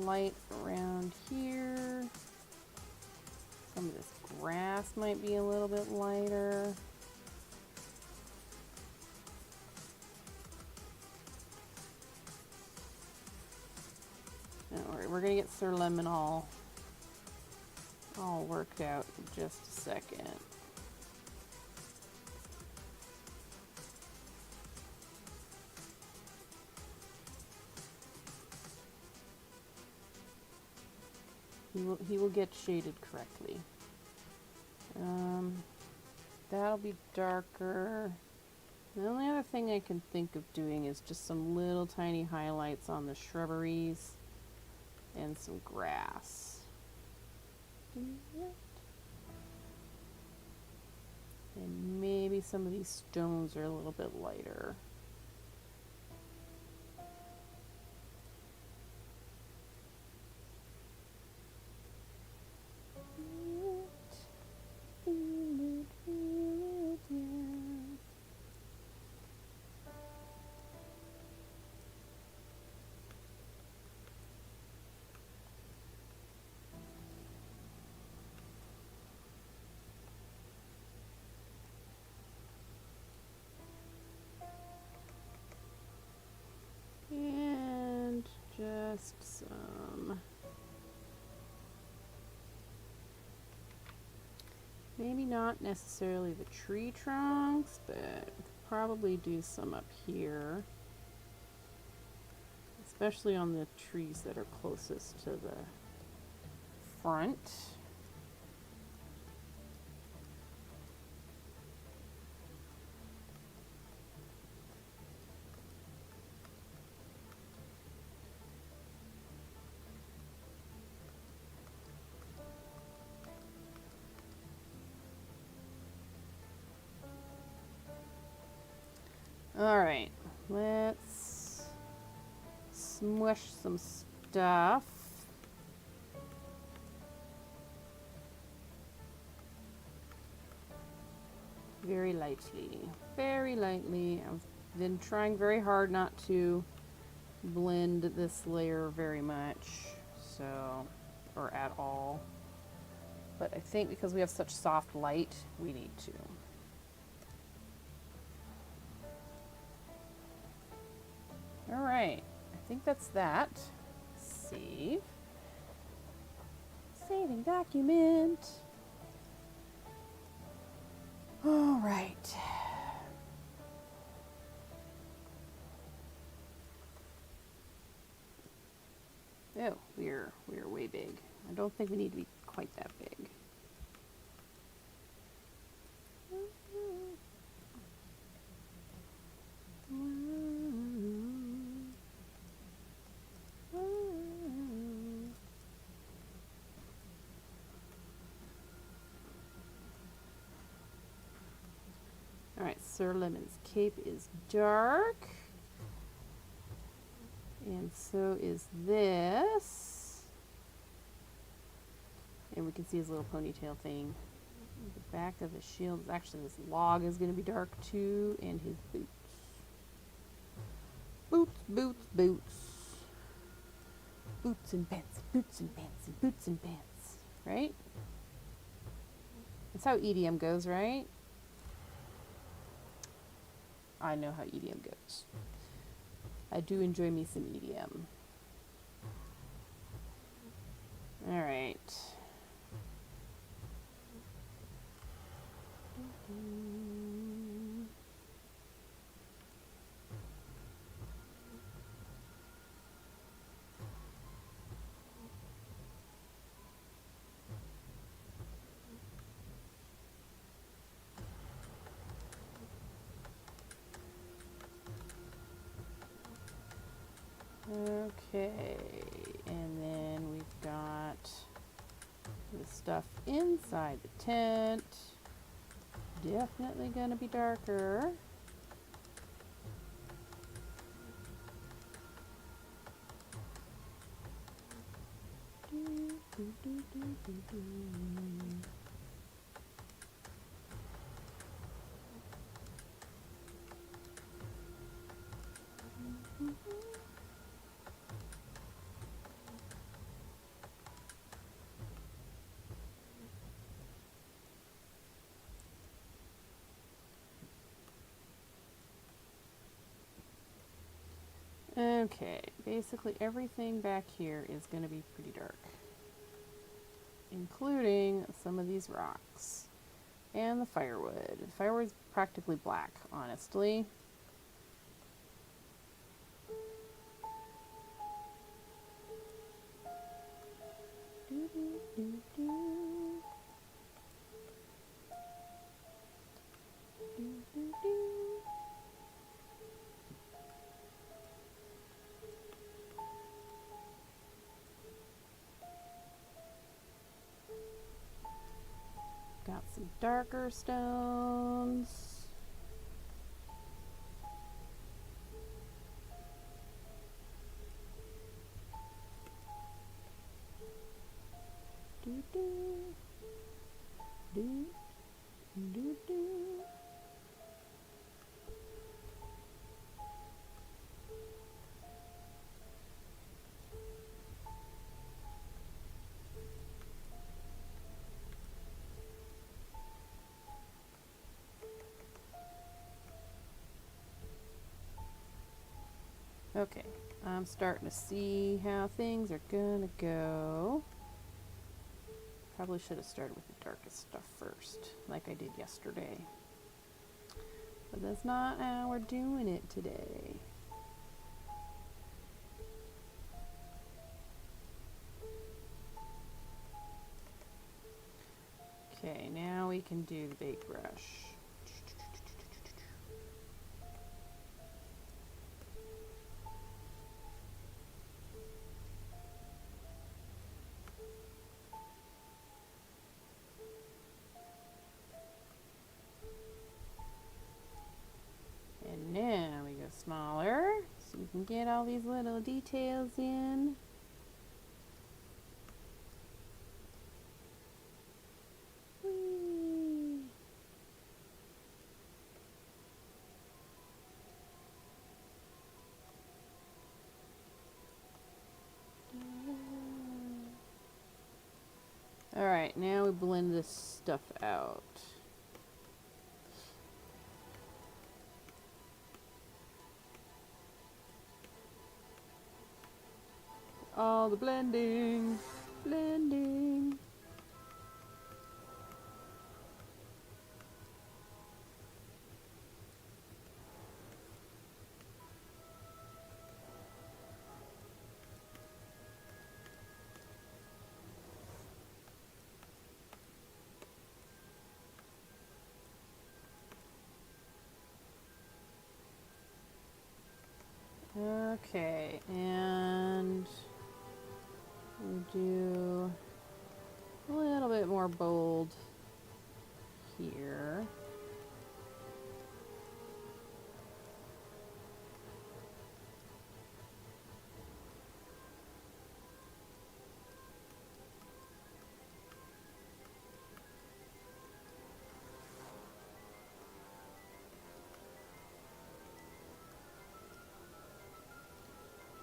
light around here. Some of this grass might be a little bit lighter. Don't worry, we're gonna get Sir Lemon all worked out in just a second. He will get shaded correctly. That'll be darker. The only other thing I can think of doing is just some little tiny highlights on the shrubberies and some grass. And maybe some of these stones are a little bit lighter. And just some, maybe not necessarily the tree trunks, but probably do some up here, especially on the trees that are closest to the front. All right, let's smush some stuff. Very lightly, very lightly. I've been trying very hard not to blend this layer very much, so, or at all. But I think because we have such soft light, we need to. All right, I think that's that. Save. Saving document. All right. Oh, we're way big. I don't think we need to be quite that big. Alright, Sir Lemon's cape is dark. And so is this. And we can see his little ponytail thing. The back of the shield is actually, this log is going to be dark too, and his boots. Boots, boots, boots. Boots and pants, boots and pants, and boots and pants. Right? That's how EDM goes, right? I know how EDM goes. I do enjoy me some EDM. All right. Okay, and then we've got the stuff inside the tent. Definitely gonna be darker. Okay, basically everything back here is going to be pretty dark, including some of these rocks and the firewood. The firewood's practically black, honestly. Got some darker stones. Do do do do do. Okay, I'm starting to see how things are gonna go. Probably should have started with the darkest stuff first, like I did yesterday. But that's not how we're doing it today. Okay, now we can do the big brush. And now we go smaller, so you can get all these little details in. Whee! All right, now we blend this stuff out. All the blending. Okay, and we do a little bit more bold here.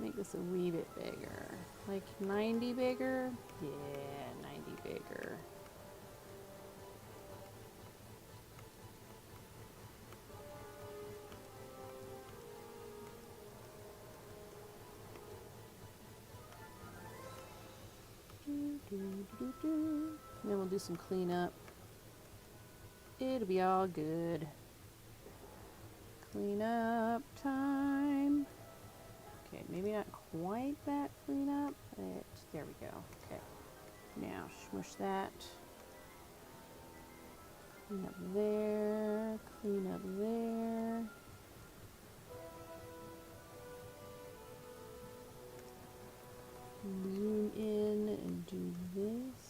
Make this a wee bit bigger. Like 90 bigger? Yeah, 90 bigger. Then we'll do some cleanup. It'll be all good. Cleanup time. Okay, maybe not quite that cleanup, but there we go. Okay, now smush that. Clean up there. Clean up there. Zoom in and do this.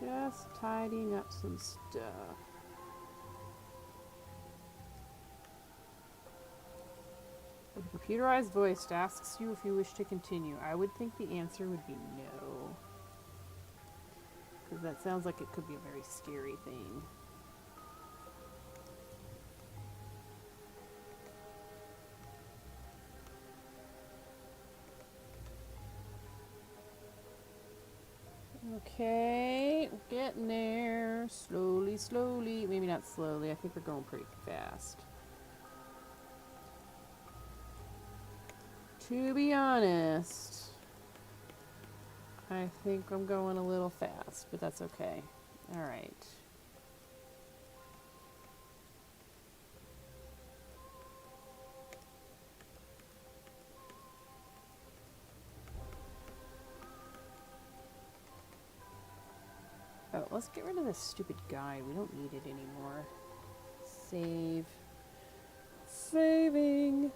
Just tidying up some stuff. When the computerized voice asks you if you wish to continue, I would think the answer would be no. Because that sounds like it could be a very scary thing. Okay, getting there. Slowly, slowly. Maybe not slowly. I think we're going pretty fast. To be honest, I think I'm going a little fast, but that's okay. All right. Oh, let's get rid of this stupid guy. We don't need it anymore. Save. Saving.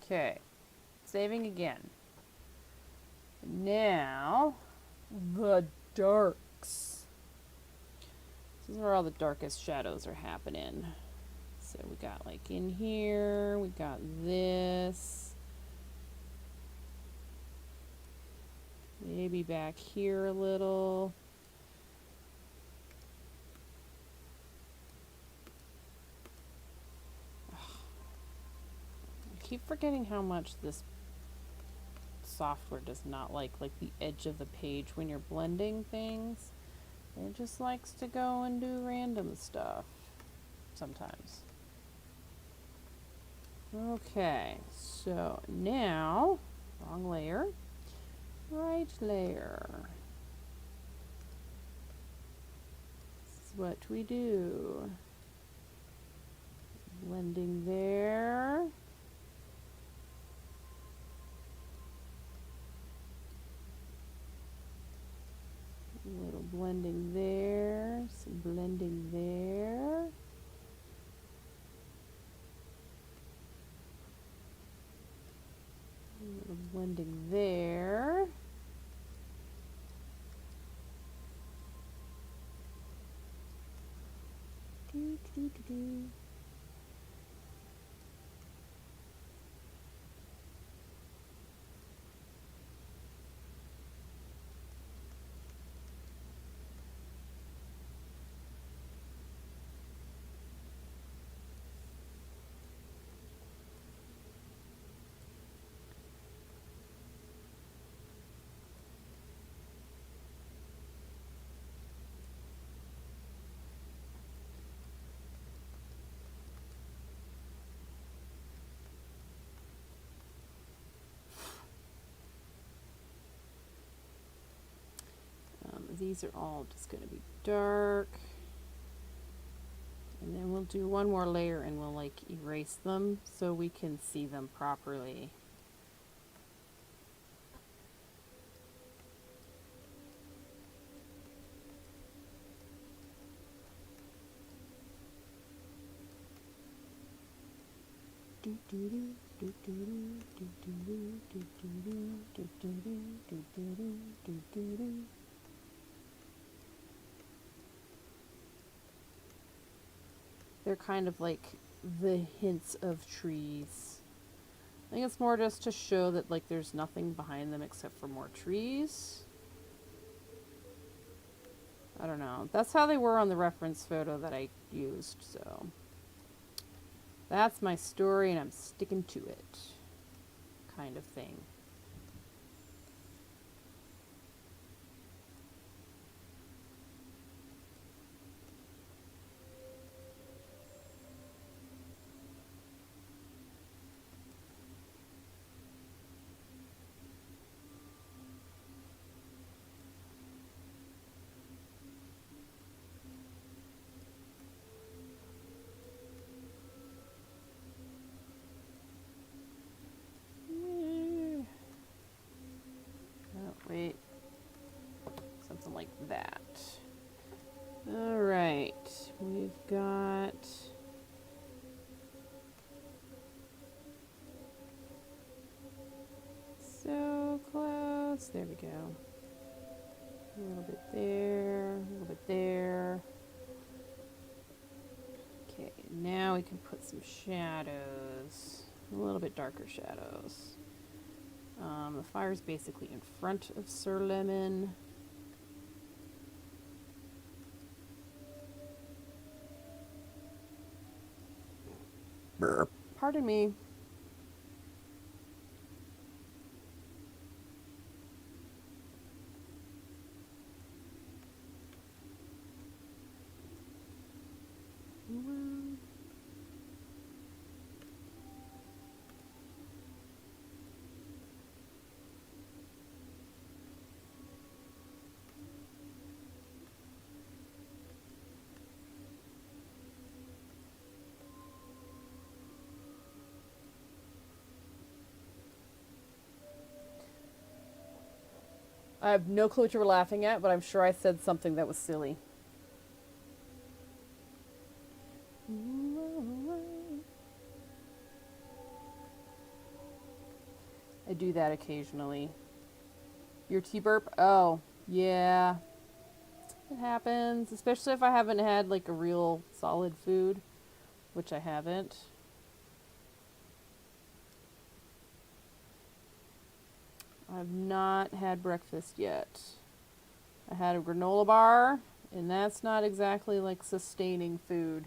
Okay, saving again. Now, the darks. This is where all the darkest shadows are happening. So we got like in here, we got this. Maybe back here a little. I keep forgetting how much this software does not like the edge of the page when you're blending things. It just likes to go and do random stuff sometimes. Okay, so now, wrong layer, right layer. This is what we do. Blending there. A little blending there, some blending there. A little blending there. Do, do, do, do. These are all just going to be dark. And then we'll do one more layer and we'll like erase them so we can see them properly. They're kind of like the hints of trees. I think it's more just to show that like there's nothing behind them except for more trees. I don't know. That's how they were on the reference photo that I used, so that's my story and I'm sticking to it, kind of thing. Wait. Something like that. All right. We've got... So close. There we go. A little bit there, a little bit there. Okay, now we can put some shadows. A little bit darker shadows. The fire's basically in front of Sir Lemon.
Burp.
Pardon me. I have no clue what you were laughing at, but I'm sure I said something that was silly. I do that occasionally. Your tea burp? Oh, yeah. It happens, especially if I haven't had like a real solid food, which I haven't. I've not had breakfast yet. I had a granola bar, and that's not exactly like sustaining food.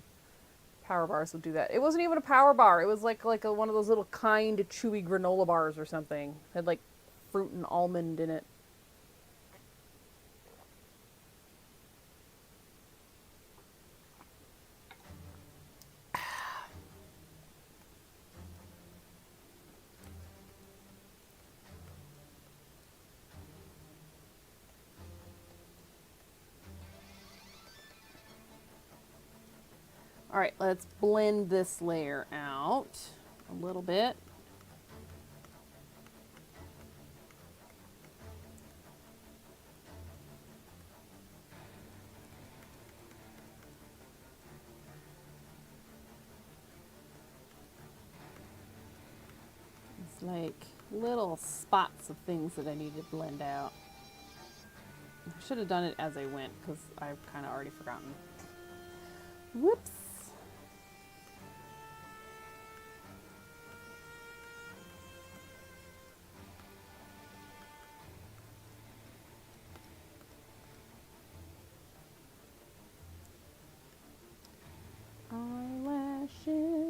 Power bars will do that. It wasn't even a power bar. It was like one of those little kind chewy granola bars or something. It had like fruit and almond in it. All right, let's blend this layer out a little bit. It's like little spots of things that I need to blend out. I should have done it as I went because I've kind of already forgotten. Whoops. Eyelashes.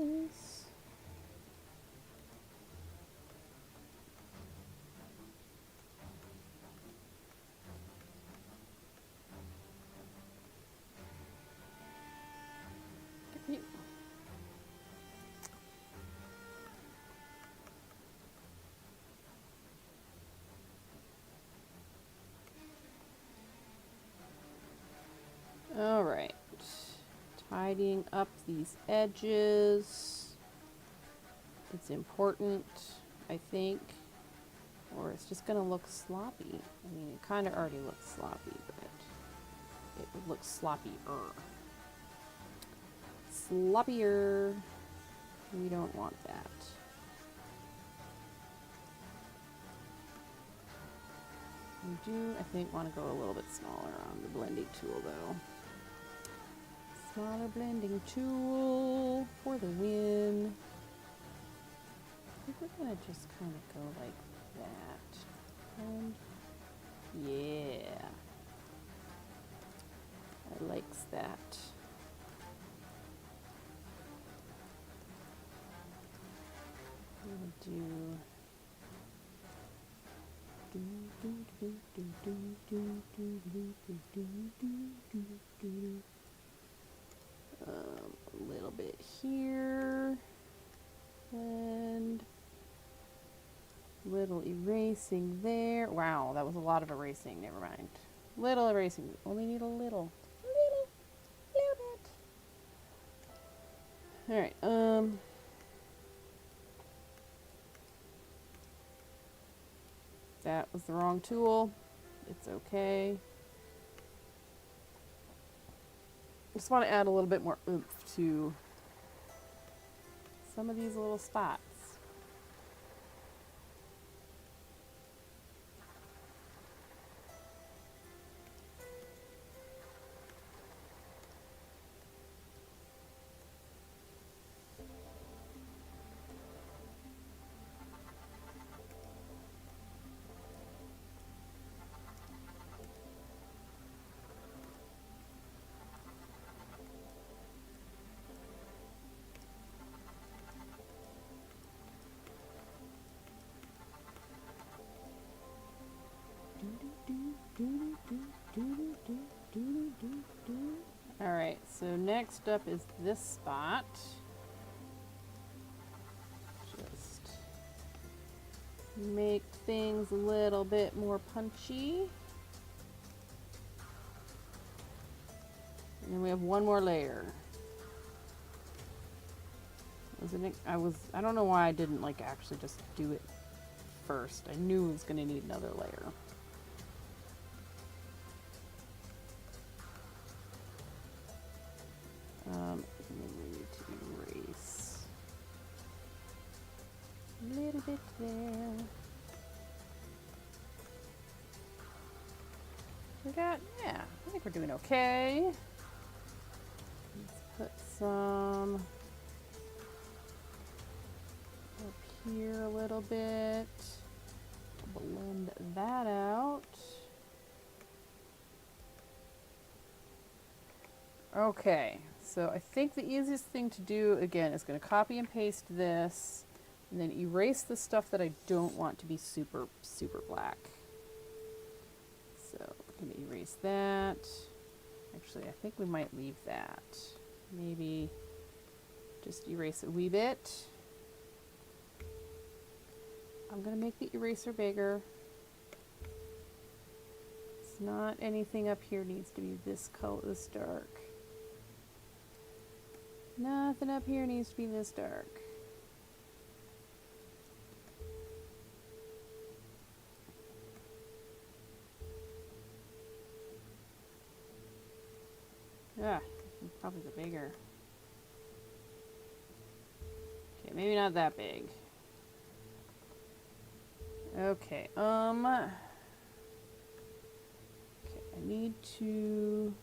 All right. Tidying up these edges. It's important, I think, or it's just going to look sloppy. I mean, it kind of already looks sloppy, but it would look sloppier. Sloppier. We don't want that. We do, I think, want to go a little bit smaller on the blending tool, though. Smaller blending tool for the win. I think we're going to just kind of go like that. And yeah. I likes that. We'll do a little bit here and little erasing there. Wow, that was a lot of erasing. Never mind. Little erasing. Only need a little bit. All right. That was the wrong tool. It's okay. Just want to add a little bit more oomph to some of these little spots. Alright, so next up is this spot. Just make things a little bit more punchy. And then we have one more layer. I don't know why I didn't like actually just do it first. I knew it was going to need another layer. We need to erase a little bit there. Yeah, I think we're doing okay. Let's put some up here a little bit. Blend that out. Okay, so I think the easiest thing to do, again, is going to copy and paste this, and then erase the stuff that I don't want to be super, super black. So we're going to erase that. Actually, I think we might leave that. Maybe just erase a wee bit. I'm going to make the eraser bigger. It's not anything up here needs to be this color, this dark. Nothing up here needs to be this dark. Yeah, probably the bigger. Okay, maybe not that big. Okay, okay, I need to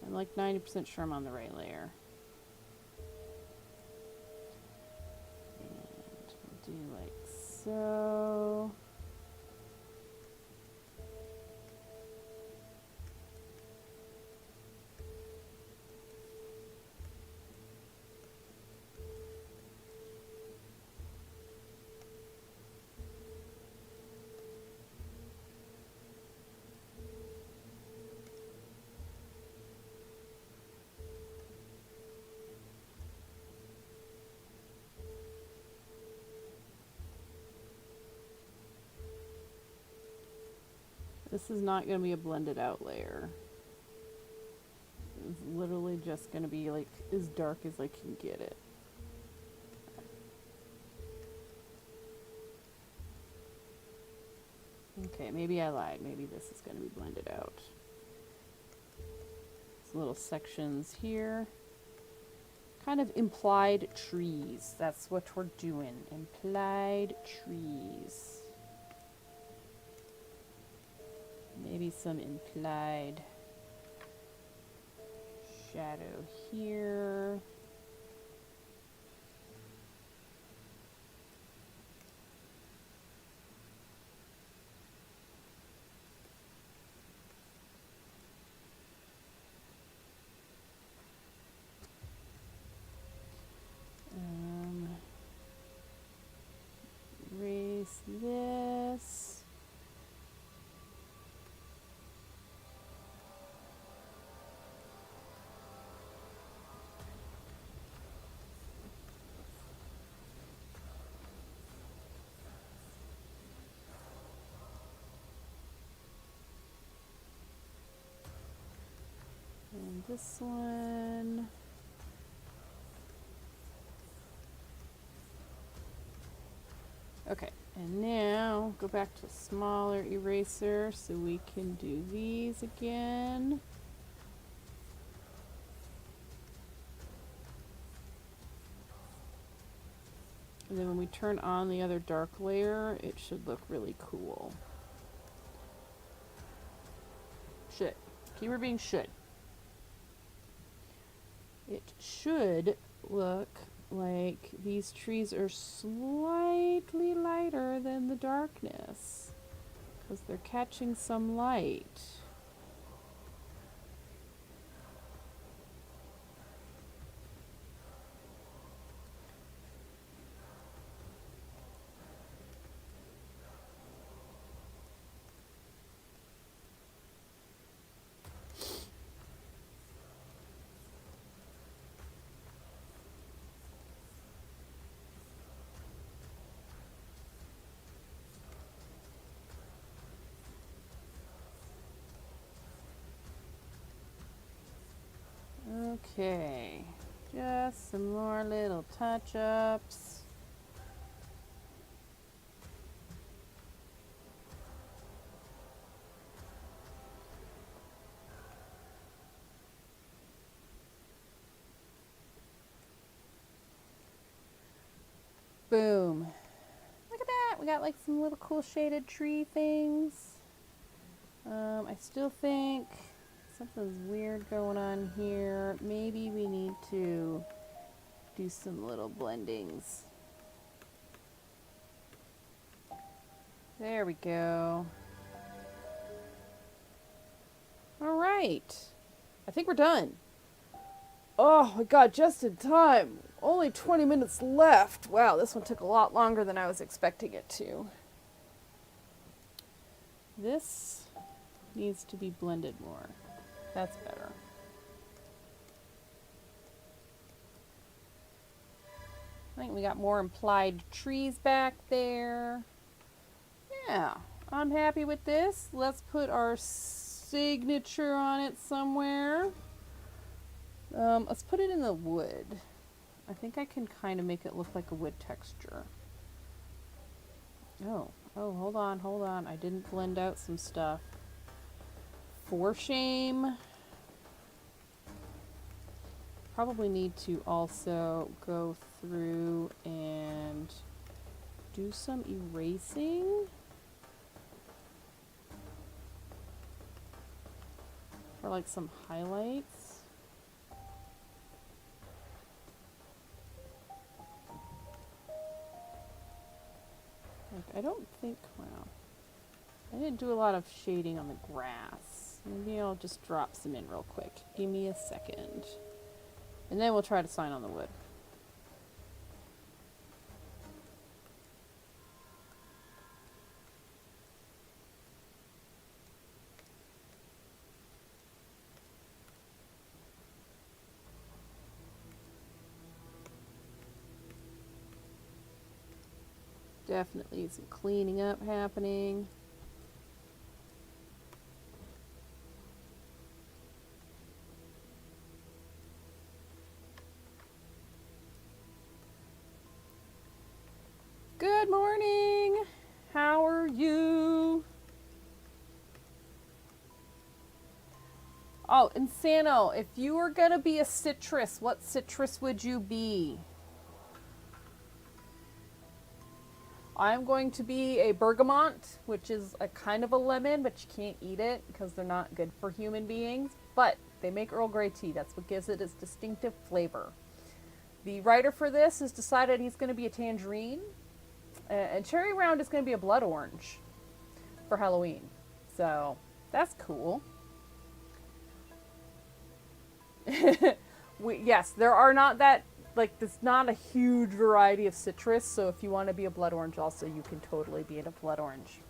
I'm like 90% sure I'm on the right layer. And do like so. This is not going to be a blended out layer. It's literally just going to be like as dark as I can get it. Okay, maybe I lied. Maybe this is going to be blended out. Some little sections here. Kind of implied trees. That's what we're doing. Implied trees. Maybe some implied shadow here. Erase this. And this one. Okay, and now go back to a smaller eraser so we can do these again. And then when we turn on the other dark layer, it should look really cool. Should. Keyword being should. It should look like these trees are slightly lighter than the darkness because they're catching some light. Okay, just some more little touch-ups. Boom. Look at that. We got like some little cool shaded tree things. I still think something's weird going on here. Maybe we need to do some little blendings. There we go. All right. I think we're done. Oh my god, just in time. Only 20 minutes left. Wow, this one took a lot longer than I was expecting it to. This needs to be blended more. That's better. I think we got more implied trees back there. Yeah, I'm happy with this. Let's put our signature on it somewhere. Let's put it in the wood. I think I can kind of make it look like a wood texture. Oh, hold on. I didn't blend out some stuff. For shame. Probably need to also go through and do some erasing. For like some highlights. Like, I don't think, wow. I didn't do a lot of shading on the grass. Maybe I'll just drop some in real quick. Give me a second. And then we'll try to sign on the wood. Definitely some cleaning up happening. Good morning. How are you? Oh, Insano, if you were gonna be a citrus, what citrus would you be? I'm going to be a bergamot, which is a kind of a lemon, but you can't eat it because they're not good for human beings. But they make Earl Grey tea. That's what gives it its distinctive flavor. The writer for this has decided he's going to be a tangerine. And Cherry Round is going to be a blood orange for Halloween. So, that's cool. Yes, there are not that, like, there's not a huge variety of citrus, so if you want to be a blood orange also, you can totally be in a blood orange.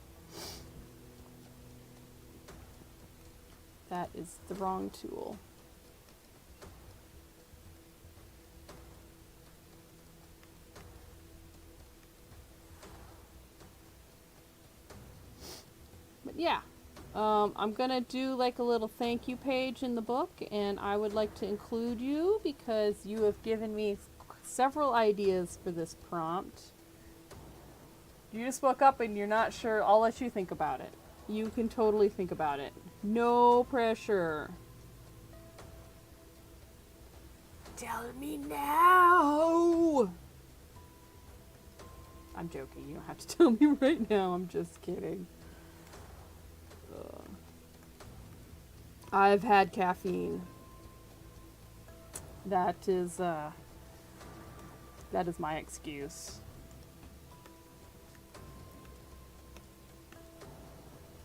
That is the wrong tool. But yeah. I'm gonna do like a little thank you page in the book, and I would like to include you because you have given me several ideas for this prompt. You just woke up and you're not sure, I'll let you think about it. You can totally think about it. No pressure. Tell me now. I'm joking. You don't have to tell me right now. I'm just kidding. I've had caffeine. That is my excuse.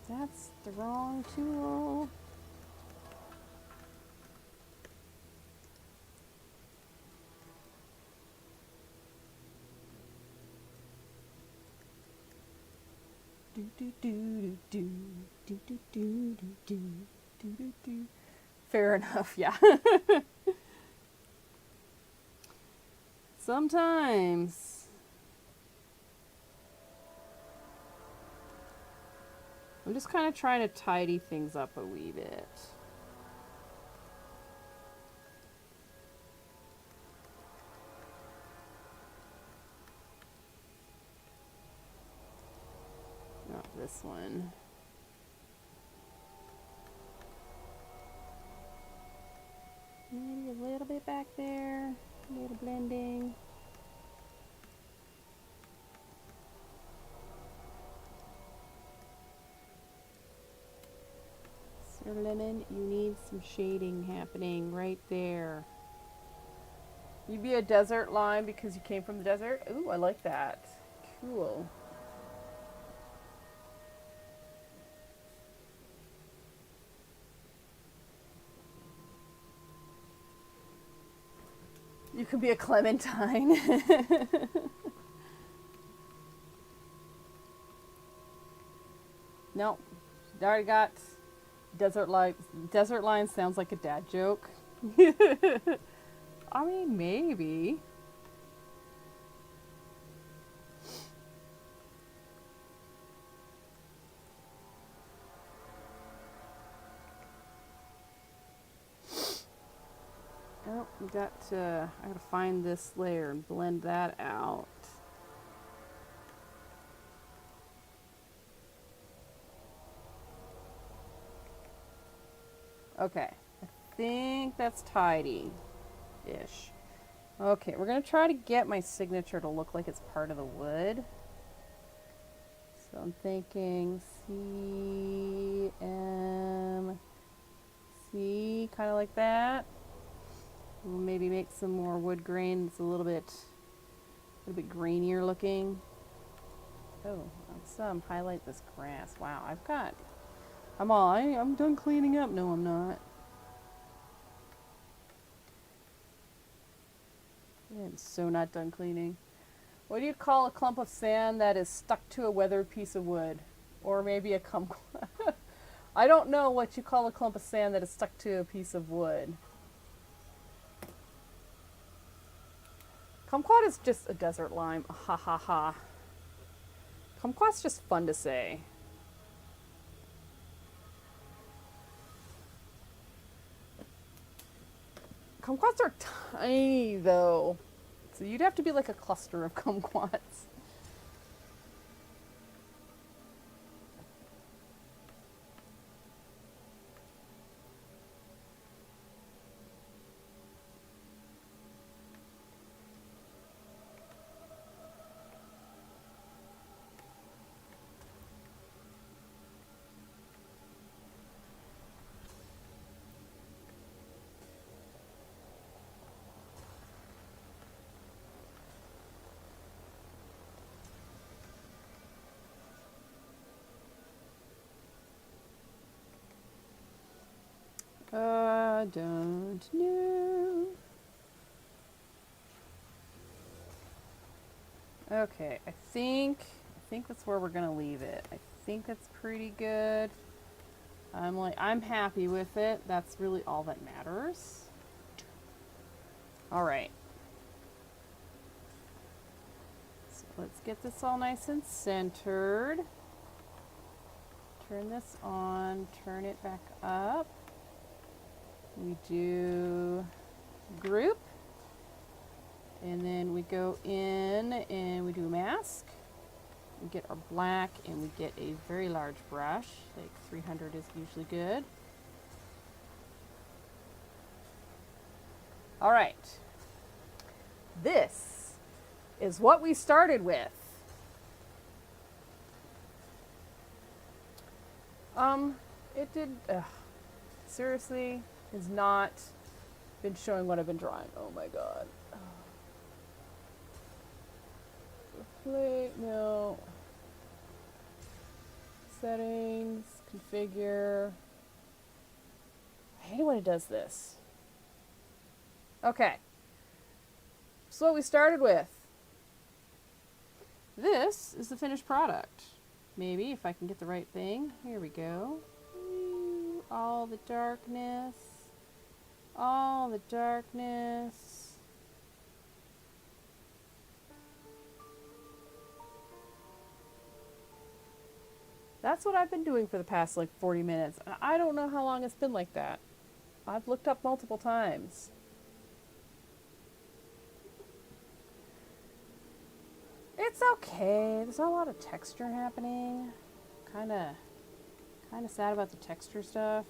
That's the wrong tool. Do do do do do do do do do do do do. Fair enough, yeah. Sometimes I'm just kind of trying to tidy things up a wee bit. Not this one. Maybe a little bit back there. A little blending. Sir Lemon, you need some shading happening right there. You'd be a desert lime because you came from the desert? Ooh, I like that. Cool. You could be a clementine. Nope. I already got desert lime. Desert lime sounds like a dad joke. I mean, maybe. Oh, we got to, I gotta find this layer and blend that out. Okay, I think that's tidy-ish. Okay, we're gonna try to get my signature to look like it's part of the wood. So I'm thinking C, M, C, kind of like that. We'll maybe make some more wood grain. It's a little bit grainier looking. Oh, let's highlight this grass. Wow, I'm done cleaning up. No, I'm not. I'm so not done cleaning. What do you call a clump of sand that is stuck to a weathered piece of wood? Or maybe a kumquat. I don't know what you call a clump of sand that is stuck to a piece of wood. Kumquat is just a desert lime. Ha ha ha. Kumquat's just fun to say. Kumquats are tiny though. So you'd have to be like a cluster of kumquats. I don't know. Okay, I think that's where we're gonna leave it. I think that's pretty good. I'm happy with it. That's really all that matters. All right. So let's get this all nice and centered. Turn this on, turn it back up. We do group, and then we go in and we do mask, We get our black and we get a very large brush, like 300 is usually good. All right. This is what we started with. It did, seriously, has not been showing what I've been drawing. Oh my god. Play, no. Settings, configure. I hate when it does this. Okay. So what we started with. This is the finished product. Maybe if I can get the right thing. Here we go. All the darkness. All the darkness. That's what I've been doing for the past like 40 minutes. I don't know how long it's been like that. I've looked up multiple times. It's okay. There's not a lot of texture happening. Kind of sad about the texture stuff.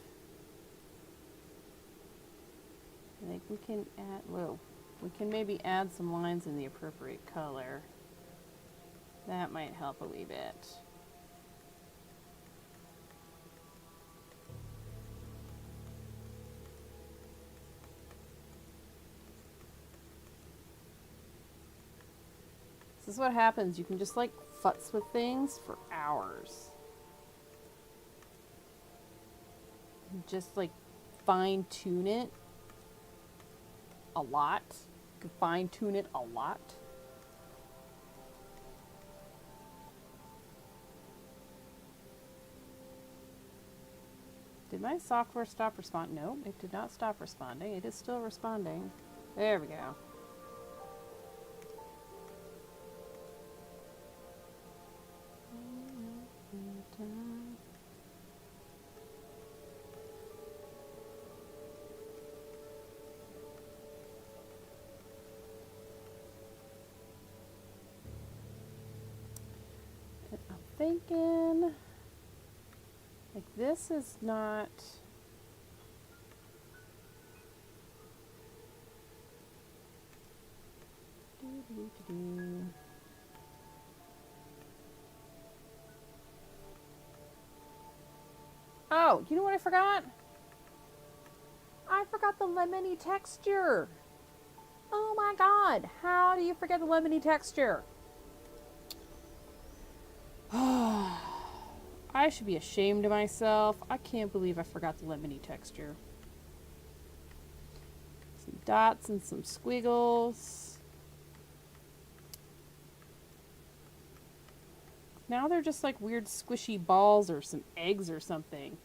I think we can add, we can maybe add some lines in the appropriate color. That might help a wee bit. This is what happens. You can just like futz with things for hours. Just like fine tune it a lot. You can fine tune it a lot. Did my software stop responding? No, it did not stop responding. It is still responding. There we go. Thinking like this is not Oh, you know what I forgot? I forgot the lemony texture. Oh my god, how do you forget the lemony texture? I should be ashamed of myself. I can't believe I forgot the lemony texture. Some dots and some squiggles. Now they're just like weird squishy balls or some eggs or something.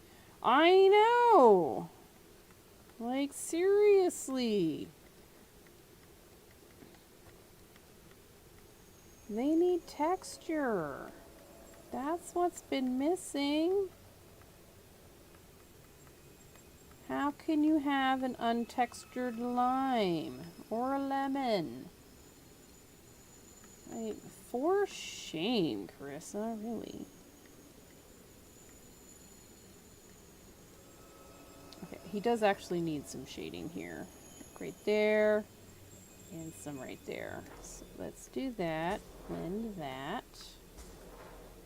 I know! Like, seriously. They need texture. That's what's been missing. How can you have an untextured lime or a lemon? Like, for shame, Carissa, really. Okay, he does actually need some shading here. Right there, and some right there. So let's do that, blend that.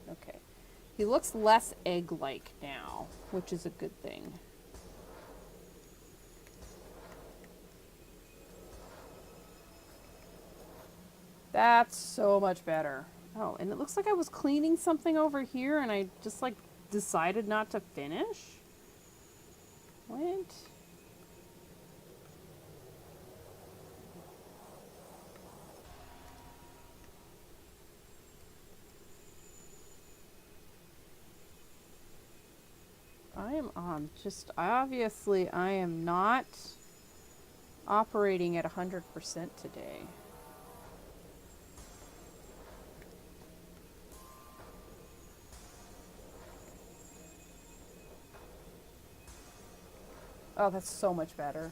Okay. He looks less egg-like now, which is a good thing. That's so much better. Oh, and it looks like I was cleaning something over here and I just like decided not to finish. What? I am obviously I am not operating at 100% today. Oh, that's so much better.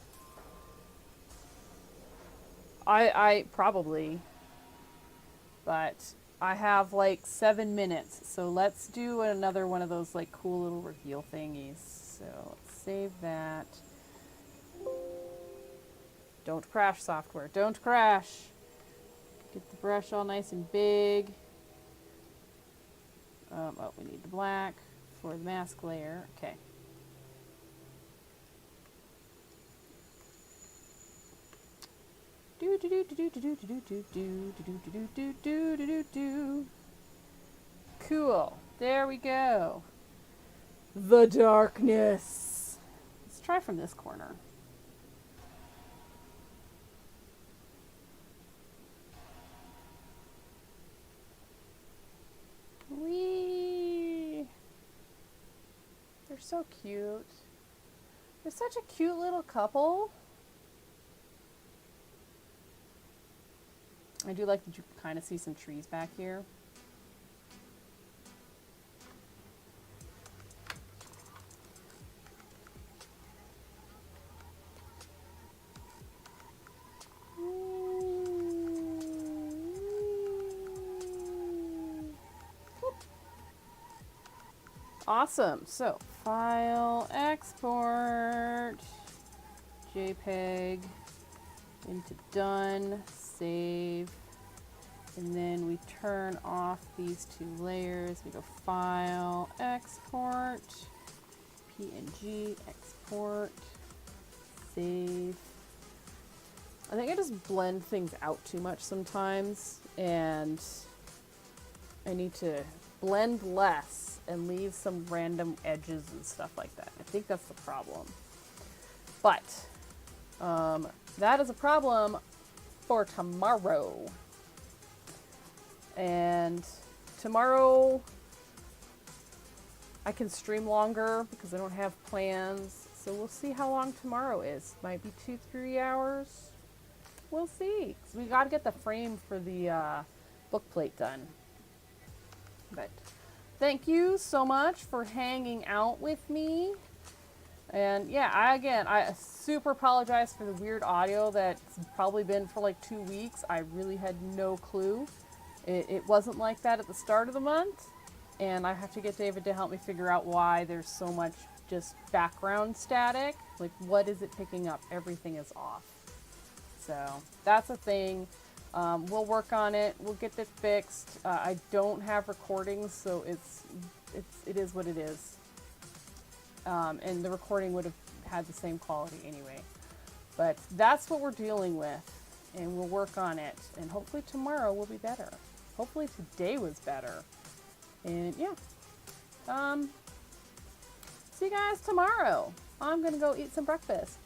I probably, but I have like 7 minutes, so let's do another one of those like cool little reveal thingies. So let's save that. Don't crash, software. Don't crash. Get the brush all nice and big. Oh, we need the black for the mask layer. Okay. Do do do do do do do do do do do do do do do do. Cool. There we go. The darkness. Let's try from this corner. Wee. They're so cute. They're such a cute little couple. I do like that you kind of see some trees back here. Awesome. So, file, export, JPEG into done, save, and then we turn off these two layers. We go file, export, PNG, export, save. I think I just blend things out too much sometimes, and I need to blend less and leave some random edges and stuff like that. I think that's the problem. But that is a problem for tomorrow. And tomorrow I can stream longer because I don't have plans. So we'll see how long tomorrow is. Might be 2-3 hours. We'll see. 'Cause we got to get the frame for the book plate done. But thank you so much for hanging out with me. And yeah, I super apologize for the weird audio that's probably been for like 2 weeks. I really had no clue. It wasn't like that at the start of the month. And I have to get David to help me figure out why there's so much just background static. Like, what is it picking up? Everything is off. So that's a thing. We'll work on it. We'll get it fixed. I don't have recordings, so it is what it is. And the recording would have had the same quality anyway. But that's what we're dealing with, and we'll work on it. And hopefully tomorrow will be better. Hopefully today was better. And yeah. See you guys tomorrow. I'm gonna go eat some breakfast.